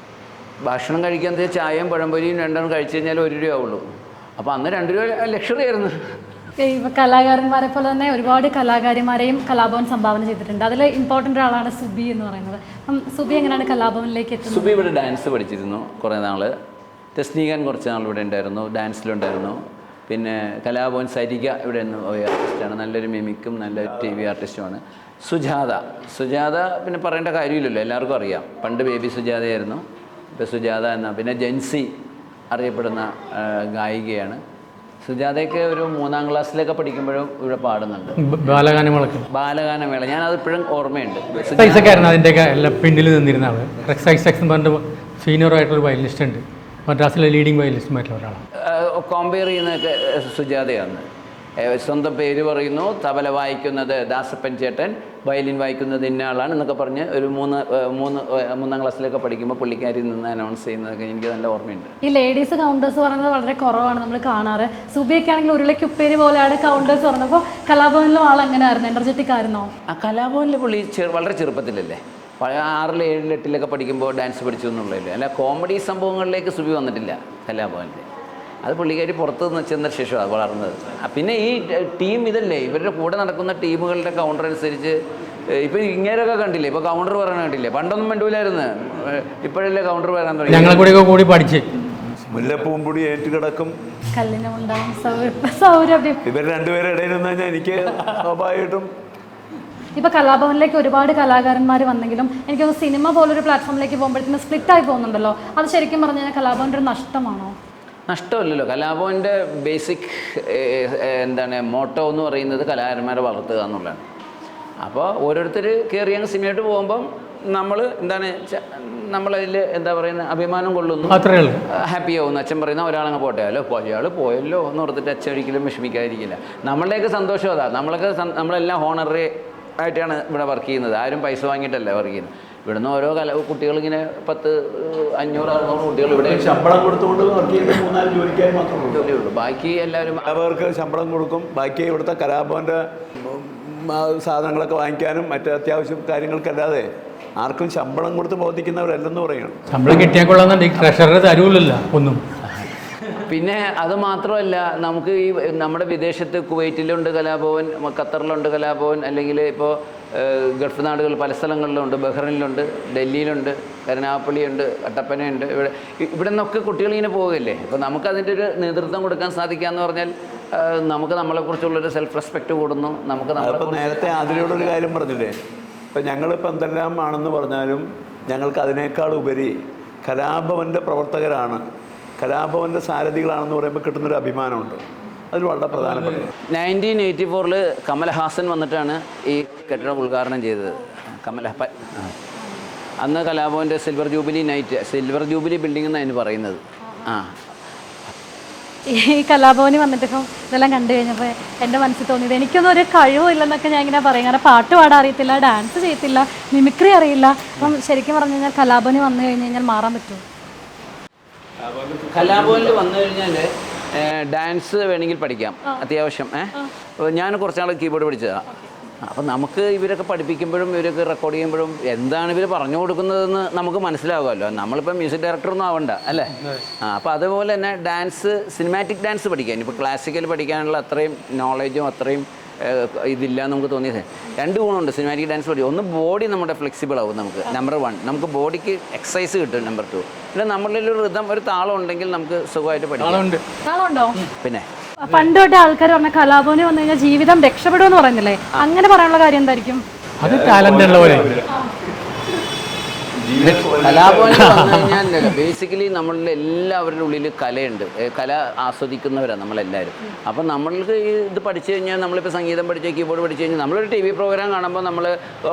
ഭക്ഷണം കഴിക്കാൻ ചായയും പഴംപൊരിയും 2 കഴിച്ചു കഴിഞ്ഞാൽ 1 രൂപ ഉള്ളൂ. അപ്പോൾ അന്ന് 2 രൂപ ലക്ഷറി ആയിരുന്നു. ഇപ്പം കലാകാരന്മാരെ പോലെ തന്നെ ഒരുപാട് കലാകാരിമാരെയും കലാഭവൻ സംഭാവന ചെയ്തിട്ടുണ്ട്. അതിൽ ഇമ്പോർട്ടൻ്റ് ഒരാളാണ് സുബി എന്ന് പറയുന്നത്. അപ്പം സുബി എങ്ങനെയാണ് കലാഭവനിലേക്ക് എത്തുന്നത്? സുബി ഇവിടെ ഡാൻസ് പഠിച്ചിരുന്നു കുറേ നാൾ. തെസ്നീഖാൻ കുറച്ച് നാൾ ഇവിടെ ഉണ്ടായിരുന്നു, ഡാൻസിലുണ്ടായിരുന്നു. പിന്നെ കലാഭവൻ സരിക ഇവിടെ നിന്ന് പോയ ആർട്ടിസ്റ്റാണ്, നല്ലൊരു മിമിക്കും നല്ല TV ആർട്ടിസ്റ്റുമാണ്. സുജാത പിന്നെ പറയേണ്ട കാര്യമില്ലല്ലോ, എല്ലാവർക്കും അറിയാം. പണ്ട് ബേബി സുജാതയായിരുന്നു, ഇപ്പോൾ സുജാത എന്ന. പിന്നെ ജെൻസി അറിയപ്പെടുന്ന ഗായികയാണ്. സുജാതയൊക്കെ ഒരു 3ാം ക്ലാസ്സിലൊക്കെ പഠിക്കുമ്പോഴും ഇവിടെ പാടുന്നുണ്ട് ബാലഗാനമേള. ഞാനത് ഇപ്പോഴും ഓർമ്മയുണ്ട്. അതിൻ്റെയൊക്കെ എല്ലാം പിന്നിൽ നിന്നിരുന്ന ആൾ റെക്സൈസ് എന്ന് പറഞ്ഞിട്ട് സീനിയർ ആയിട്ടൊരു വയലിനിസ്റ്റ് ഉണ്ട്, മദ്രാസിലെ ലീഡിങ് വയലിനിസ്റ്റുമായിട്ടുള്ള ഒരാളാണ്. കോമ്പയർ ചെയ്യുന്നതൊക്കെ സുജാതയാണ്. സ്വന്തം പേര് പറയുന്നു, തബല വായിക്കുന്നത് ദാസപ്പൻ ചേട്ടൻ, വയലിൻ വായിക്കുന്നത് ഇന്നയാളാണ് എന്നൊക്കെ പറഞ്ഞ് ഒരു 3ാം ക്ലാസ്സിലൊക്കെ പഠിക്കുമ്പോൾ പുള്ളിക്കാരിൽ നിന്ന് അനൗൺസ് ചെയ്യുന്നതൊക്കെ എനിക്ക് നല്ല ഓർമ്മയുണ്ട്. ഈ ലേഡീസ് കൗണ്ടേഴ്സ് പറയുന്നത് വളരെ കുറവാണ് നമ്മൾ കാണാറ്. സുബിയൊക്കെ ആണെങ്കിൽ ഉരുളയ്ക്ക് ഉപ്പേരി പോലെയാണ് കൗണ്ടേഴ്സ് പറഞ്ഞപ്പോൾ കലാഭവനിലും ആൾ എങ്ങനെയായിരുന്നു? എനർജറ്റിക് ആയിരുന്നോ? ആ കലാഭവനിൽ പുള്ളി വളരെ ചെറുപ്പത്തിലല്ലേ, 6, 7, 8 പഠിക്കുമ്പോൾ ഡാൻസ് പഠിച്ചു എന്നുള്ളതല്ലേ. അല്ല കോമഡി സംഭവങ്ങളിലേക്ക് സുബി വന്നിട്ടില്ല കലാഭവനിൽ. അത് പുള്ളിക്കാരി പുറത്ത് ചെന്ന ശേഷമാണ് വളർന്നത്. പിന്നെ ഈ ടീം ഇതല്ലേ, ഇവരുടെ കൂടെ നടക്കുന്ന ടീമുകളുടെ കൗണ്ടർ അനുസരിച്ച് ഇപ്പം ഇങ്ങനെയൊക്കെ കണ്ടില്ലേ, ഇപ്പോൾ കൗണ്ടർ പറയാൻ കണ്ടില്ലേ. പണ്ടൊന്നും വേണ്ടൂലായിരുന്നു, ഇപ്പോഴല്ലേ കൗണ്ടർ പറയാൻ തുടങ്ങി. ഞങ്ങളെ കൂടി പഠിച്ച് മുല്ലപ്പൂമ്പൊടി ഏറ്റുകിടക്കും കല്ലിനുണ്ടാവും സൗരഭ്യം. ഇവർ രണ്ടുപേരുടെ ഇടയിൽ നിന്ന് കഴിഞ്ഞാൽ എനിക്ക് സ്വാഭാവികമായിട്ടും ഇപ്പോൾ കലാഭവനിലേക്ക് ഒരുപാട് കലാകാരന്മാർ വന്നെങ്കിലും എനിക്ക് തോന്നുന്നു സിനിമ പോലൊരു പ്ലാറ്റ്ഫോമിലേക്ക് പോകുമ്പോഴത്തേക്കും സ്പ്ലിറ്റായി പോകുന്നുണ്ടല്ലോ. അത് ശരിക്കും പറഞ്ഞു കഴിഞ്ഞാൽ കലാഭവൻ്റെ ഒരു നഷ്ടമാണോ? നഷ്ടമല്ലല്ലോ. കലാഭവൻ്റെ ബേസിക് മോട്ടോ എന്ന് പറയുന്നത് കലാകാരന്മാരെ വളർത്തുക എന്നുള്ളതാണ്. അപ്പോൾ ഓരോരുത്തർ കയറി അങ്ങ് സിനിമയായിട്ട് പോകുമ്പം നമ്മളതിൽ അഭിമാനം കൊള്ളുന്നു, ഹാപ്പി ആവുന്നു. അച്ഛൻ പറയുന്ന ഒരാളങ്ങ് പോട്ടെ, അയാൾ പോയല്ലോ എന്ന് ഓർത്തിട്ട് അച്ഛൻ ഒരിക്കലും വിഷമിക്കാതിരിക്കില്ല. നമ്മളുടെയൊക്കെ സന്തോഷം അതാണ്. നമ്മളെല്ലാം ഹോണറി ആയിട്ടാണ് ഇവിടെ വർക്ക് ചെയ്യുന്നത്, ആരും പൈസ വാങ്ങിയിട്ടല്ല വർക്ക് ചെയ്യുന്നത്. ഇവിടുന്ന് ഓരോ കുട്ടികളിങ്ങനെ 10, 500, 600 കുട്ടികൾ ഇവിടെ ശമ്പളം കൊടുത്തുകൊണ്ട് വർക്ക് ചെയ്യുന്ന 3-4 ജോലിക്കാർ മാത്രമേ ജോലിയുള്ളൂ. ബാക്കി എല്ലാവരും അവർക്ക് ശമ്പളം കൊടുക്കും. ബാക്കി ഇവിടുത്തെ കലാഭവൻ്റെ സാധനങ്ങളൊക്കെ വാങ്ങിക്കാനും മറ്റ് അത്യാവശ്യം കാര്യങ്ങൾക്കല്ലാതെ ആർക്കും ശമ്പളം കൊടുത്ത് പ്രവർത്തിക്കുന്നവരല്ലെന്ന് പറയണം. ശമ്പളം കിട്ടിയാൽ കൊള്ളാമെന്നുണ്ടെങ്കിൽ ട്രഷറർ തരൂലല്ല ഒന്നും. പിന്നെ അത് മാത്രമല്ല, നമുക്ക് ഈ നമ്മുടെ വിദേശത്ത് കുവൈറ്റിലുണ്ട് കലാഭവൻ, ഖത്തറിലുണ്ട് കലാഭവൻ, അല്ലെങ്കിൽ ഇപ്പോൾ ഗൾഫ് നാടുകൾ പല സ്ഥലങ്ങളിലുണ്ട്, ബഹ്റൈനിലുണ്ട്, ഡൽഹിയിലുണ്ട്, കരുനാഗപ്പള്ളിയുണ്ട്, കട്ടപ്പനയുണ്ട്. ഇവിടെ നിന്നൊക്കെ കുട്ടികളിങ്ങനെ പോവുകയല്ലേ. അപ്പോൾ നമുക്കതിൻ്റെ ഒരു നേതൃത്വം കൊടുക്കാൻ സാധിക്കുക എന്ന് പറഞ്ഞാൽ നമുക്ക് നമ്മളെക്കുറിച്ചുള്ളൊരു സെൽഫ് റെസ്പെക്റ്റ് കൂടുന്നു. നമുക്ക് നേരത്തെ അതിലൂടെ ഒരു കാര്യം പറഞ്ഞില്ലേ, ഇപ്പം ഞങ്ങളിപ്പോൾ എന്തെല്ലാം ആണെന്ന് പറഞ്ഞാലും ഞങ്ങൾക്ക് അതിനേക്കാൾ ഉപരി കലാഭവൻ്റെ പ്രവർത്തകരാണ്, കലാഭവൻ്റെ സാരഥികളാണെന്ന് പറയുമ്പോൾ കിട്ടുന്നൊരു അഭിമാനമുണ്ട്. അതിൽ വളരെ പ്രധാനപ്പെട്ട 1984 കമൽഹാസൻ വന്നിട്ടാണ് ഈ കെട്ടിടം ഉദ്ഘാടനം ചെയ്തത്. അന്ന് കലാഭവൻ്റെ silver jubilee night, silver jubilee building എന്നാണ് അതിന് പറയുന്നത്. ഈ കലാഭവനിൽ വന്നിട്ട് ഇപ്പം ഇതെല്ലാം കണ്ടു കഴിഞ്ഞപ്പോൾ എൻ്റെ മനസ്സിൽ തോന്നിയത് എനിക്കൊന്നും ഒരു കഴിവും ഇല്ലെന്നൊക്കെ ഞാൻ ഇങ്ങനെ പറയും. കാരണം പാട്ട് പാടാൻ അറിയത്തില്ല, ഡാൻസ് ചെയ്യത്തില്ല, മിമിക്രി അറിയില്ല. അപ്പം ശരിക്കും പറഞ്ഞു കഴിഞ്ഞാൽ കലാഭവനിൽ വന്നു കഴിഞ്ഞ് കഴിഞ്ഞാൽ മാറാൻ പറ്റുമോ? കലാഭവനിൽ വന്നു കഴിഞ്ഞാൽ ഡാൻസ് വേണമെങ്കിൽ പഠിക്കാം അത്യാവശ്യം. ഞാൻ കുറച്ചാൾ കീബോർഡ് പഠിച്ചതാണ്. അപ്പം നമുക്ക് ഇവരൊക്കെ പഠിപ്പിക്കുമ്പോഴും ഇവരൊക്കെ റെക്കോർഡ് ചെയ്യുമ്പോഴും എന്താണ് ഇവർ പറഞ്ഞു കൊടുക്കുന്നതെന്ന് നമുക്ക് മനസ്സിലാകുമല്ലോ. നമ്മളിപ്പോൾ മ്യൂസിക് ഡയറക്ടറൊന്നും ആവണ്ട അല്ലേ? അപ്പോൾ അതുപോലെ തന്നെ ഡാൻസ്, സിനിമാറ്റിക് ഡാൻസ് പഠിക്കാൻ, ഇപ്പോൾ ക്ലാസിക്കൽ പഠിക്കാനുള്ള അത്രയും നോളേജും അത്രയും ഇതില്ല നമുക്ക് തോന്നിയത്. 2 ഗുണമുണ്ട് സിനിമാറ്റിക് ഡാൻസ് പഠിക്കും. ഒന്ന്, ബോഡി നമ്മുടെ ഫ്ലെക്സിബിൾ ആവും. നമുക്ക് നമ്പർ 1 നമുക്ക് ബോഡിക്ക് എക്സസൈസ് കിട്ടും. നമ്പർ 2 പിന്നെ നമ്മളിൽ ഒരു റിതം, ഒരു താളം ഉണ്ടെങ്കിൽ നമുക്ക് സുഖമായിട്ട് പഠിക്കാം. പിന്നെ പണ്ട് തൊട്ടേ ആൾക്കാർ പറഞ്ഞ കലാഭവനിൽ വന്നു കഴിഞ്ഞാൽ ജീവിതം രക്ഷപ്പെടുമെന്ന് പറയുന്നില്ലേ, അങ്ങനെ പറയാനുള്ള കാര്യം എന്തായിരിക്കും? അത് ടാലന്റ് ഉള്ളവരെ കലാഭവനിൽ വന്നു കഴിഞ്ഞാൽ ബേസിക്കലി നമ്മളുടെ എല്ലാവരുടെ ഉള്ളിൽ കലയുണ്ട്. കല ആസ്വദിക്കുന്നവരാണ് നമ്മളെല്ലാവരും. അപ്പം നമ്മൾക്ക് ഇത് പഠിച്ചു കഴിഞ്ഞാൽ, നമ്മളിപ്പോൾ സംഗീതം പഠിച്ച് കീബോർഡ് പഠിച്ചു കഴിഞ്ഞാൽ, നമ്മളൊരു TV പ്രോഗ്രാം കാണുമ്പോൾ നമ്മൾ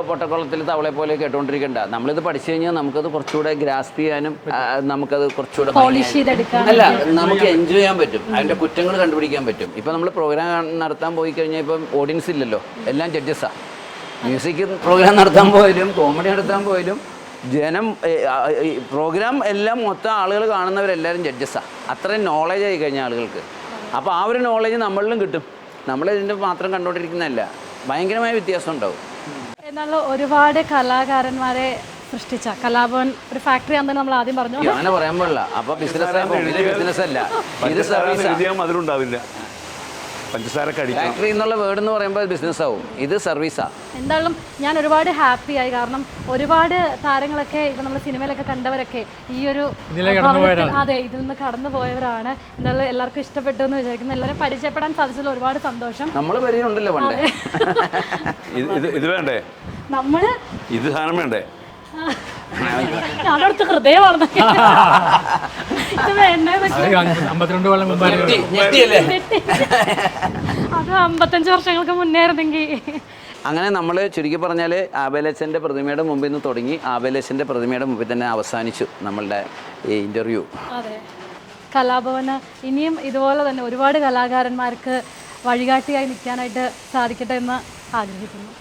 പൊട്ടക്കുളത്തിൽ തവളെ പോലെ കേട്ടോണ്ടിരിക്കണ്ട. നമ്മളിത് പഠിച്ചു കഴിഞ്ഞാൽ നമുക്കത് കുറച്ചുകൂടെ ഗ്രാസ്പ് ചെയ്യാനും നമുക്കത് കുറച്ചുകൂടെ അല്ല നമുക്ക് എൻജോയ് ചെയ്യാൻ പറ്റും. അതിൻ്റെ കുറ്റങ്ങൾ കണ്ടുപിടിക്കാൻ പറ്റും. ഇപ്പം നമ്മൾ പ്രോഗ്രാം നടത്താൻ പോയി കഴിഞ്ഞാൽ ഇപ്പം ഓഡിയൻസ് ഇല്ലല്ലോ, എല്ലാം ജഡ്ജസാണ്. മ്യൂസിക് പ്രോഗ്രാം നടത്താൻ പോയാലും കോമഡി നടത്താൻ പോയാലും ജനം പ്രോഗ്രാം എല്ലാം മൊത്തം ആളുകൾ കാണുന്നവരെല്ലാവരും ജഡ്ജസാണ്. അത്രയും നോളേജ് ആയി കഴിഞ്ഞ ആളുകൾക്ക്. അപ്പോൾ ആ ഒരു നോളേജ് നമ്മളിലും കിട്ടും. നമ്മളിതിൻ്റെ മാത്രം കണ്ടുകൊണ്ടിരിക്കുന്നതല്ല, ഭയങ്കരമായ വ്യത്യാസം ഉണ്ടാവും. എന്നാൽ ഒരുപാട് കലാകാരന്മാരെ സൃഷ്ടിച്ച കലാഭവൻ ഒരു ഫാക്ടറി ആണെന്ന് നമ്മൾ ആദ്യം പറഞ്ഞു. അങ്ങനെ പറയാൻ പാടില്ല. അപ്പോൾ ബിസിനസ് അല്ല, ഇത് സർവീസ്. അതിലുണ്ടാവില്ല. പഞ്ചസാര ഫാക്ടറി എന്നുള്ള വേർഡ് എന്ന് പറയുമ്പോൾ ബിസിനസ് ആവും. ഇത് സർവീസാണ്. എന്തായാലും ഞാൻ ഒരുപാട് ഹാപ്പിയായി. കാരണം ഒരുപാട് താരങ്ങളൊക്കെ ഇപ്പം നമ്മൾ സിനിമയിലൊക്കെ കണ്ടവരൊക്കെ ഈ ഒരു അതെ ഇതിൽ നിന്ന് കടന്നു പോയവരാണ്. എന്തായാലും എല്ലാവർക്കും ഇഷ്ടപ്പെട്ടു എന്ന് വിചാരിക്കുന്നു. എല്ലാവരും പരിചയപ്പെടാൻ സാധിച്ചതിൽ ഒരുപാട് സന്തോഷം. നമ്മൾ പരിചയമുണ്ടല്ലോ പണ്ടേ. ഇത് വേണ്ടേ? നമ്മള് ഇത് സാധനം വേണ്ടേ? ഞാനടുത്ത് ഹൃദയമാണ് ഇത് വേണ്ടതൊക്കെ. 52 കൊല്ലം മുമ്പ് അത് 55 വർഷങ്ങൾക്ക് മുന്നേ ആയിരുന്നെങ്കിൽ. അങ്ങനെ നമ്മൾ ചുരുക്കി പറഞ്ഞാൽ ആബേലച്ചൻ്റെ പ്രതിമയുടെ മുമ്പിൽ നിന്ന് തുടങ്ങി ആബേലച്ചൻ്റെ പ്രതിമയുടെ മുമ്പിൽ തന്നെ അവസാനിച്ചു നമ്മളുടെ ഈ ഇൻ്റർവ്യൂ. അതെ, കലാഭവന് ഇനിയും ഇതുപോലെ തന്നെ ഒരുപാട് കലാകാരന്മാർക്ക് വഴികാട്ടിയായി നിൽക്കാനായിട്ട് സാധിക്കട്ടെ എന്ന് ആഗ്രഹിക്കുന്നു.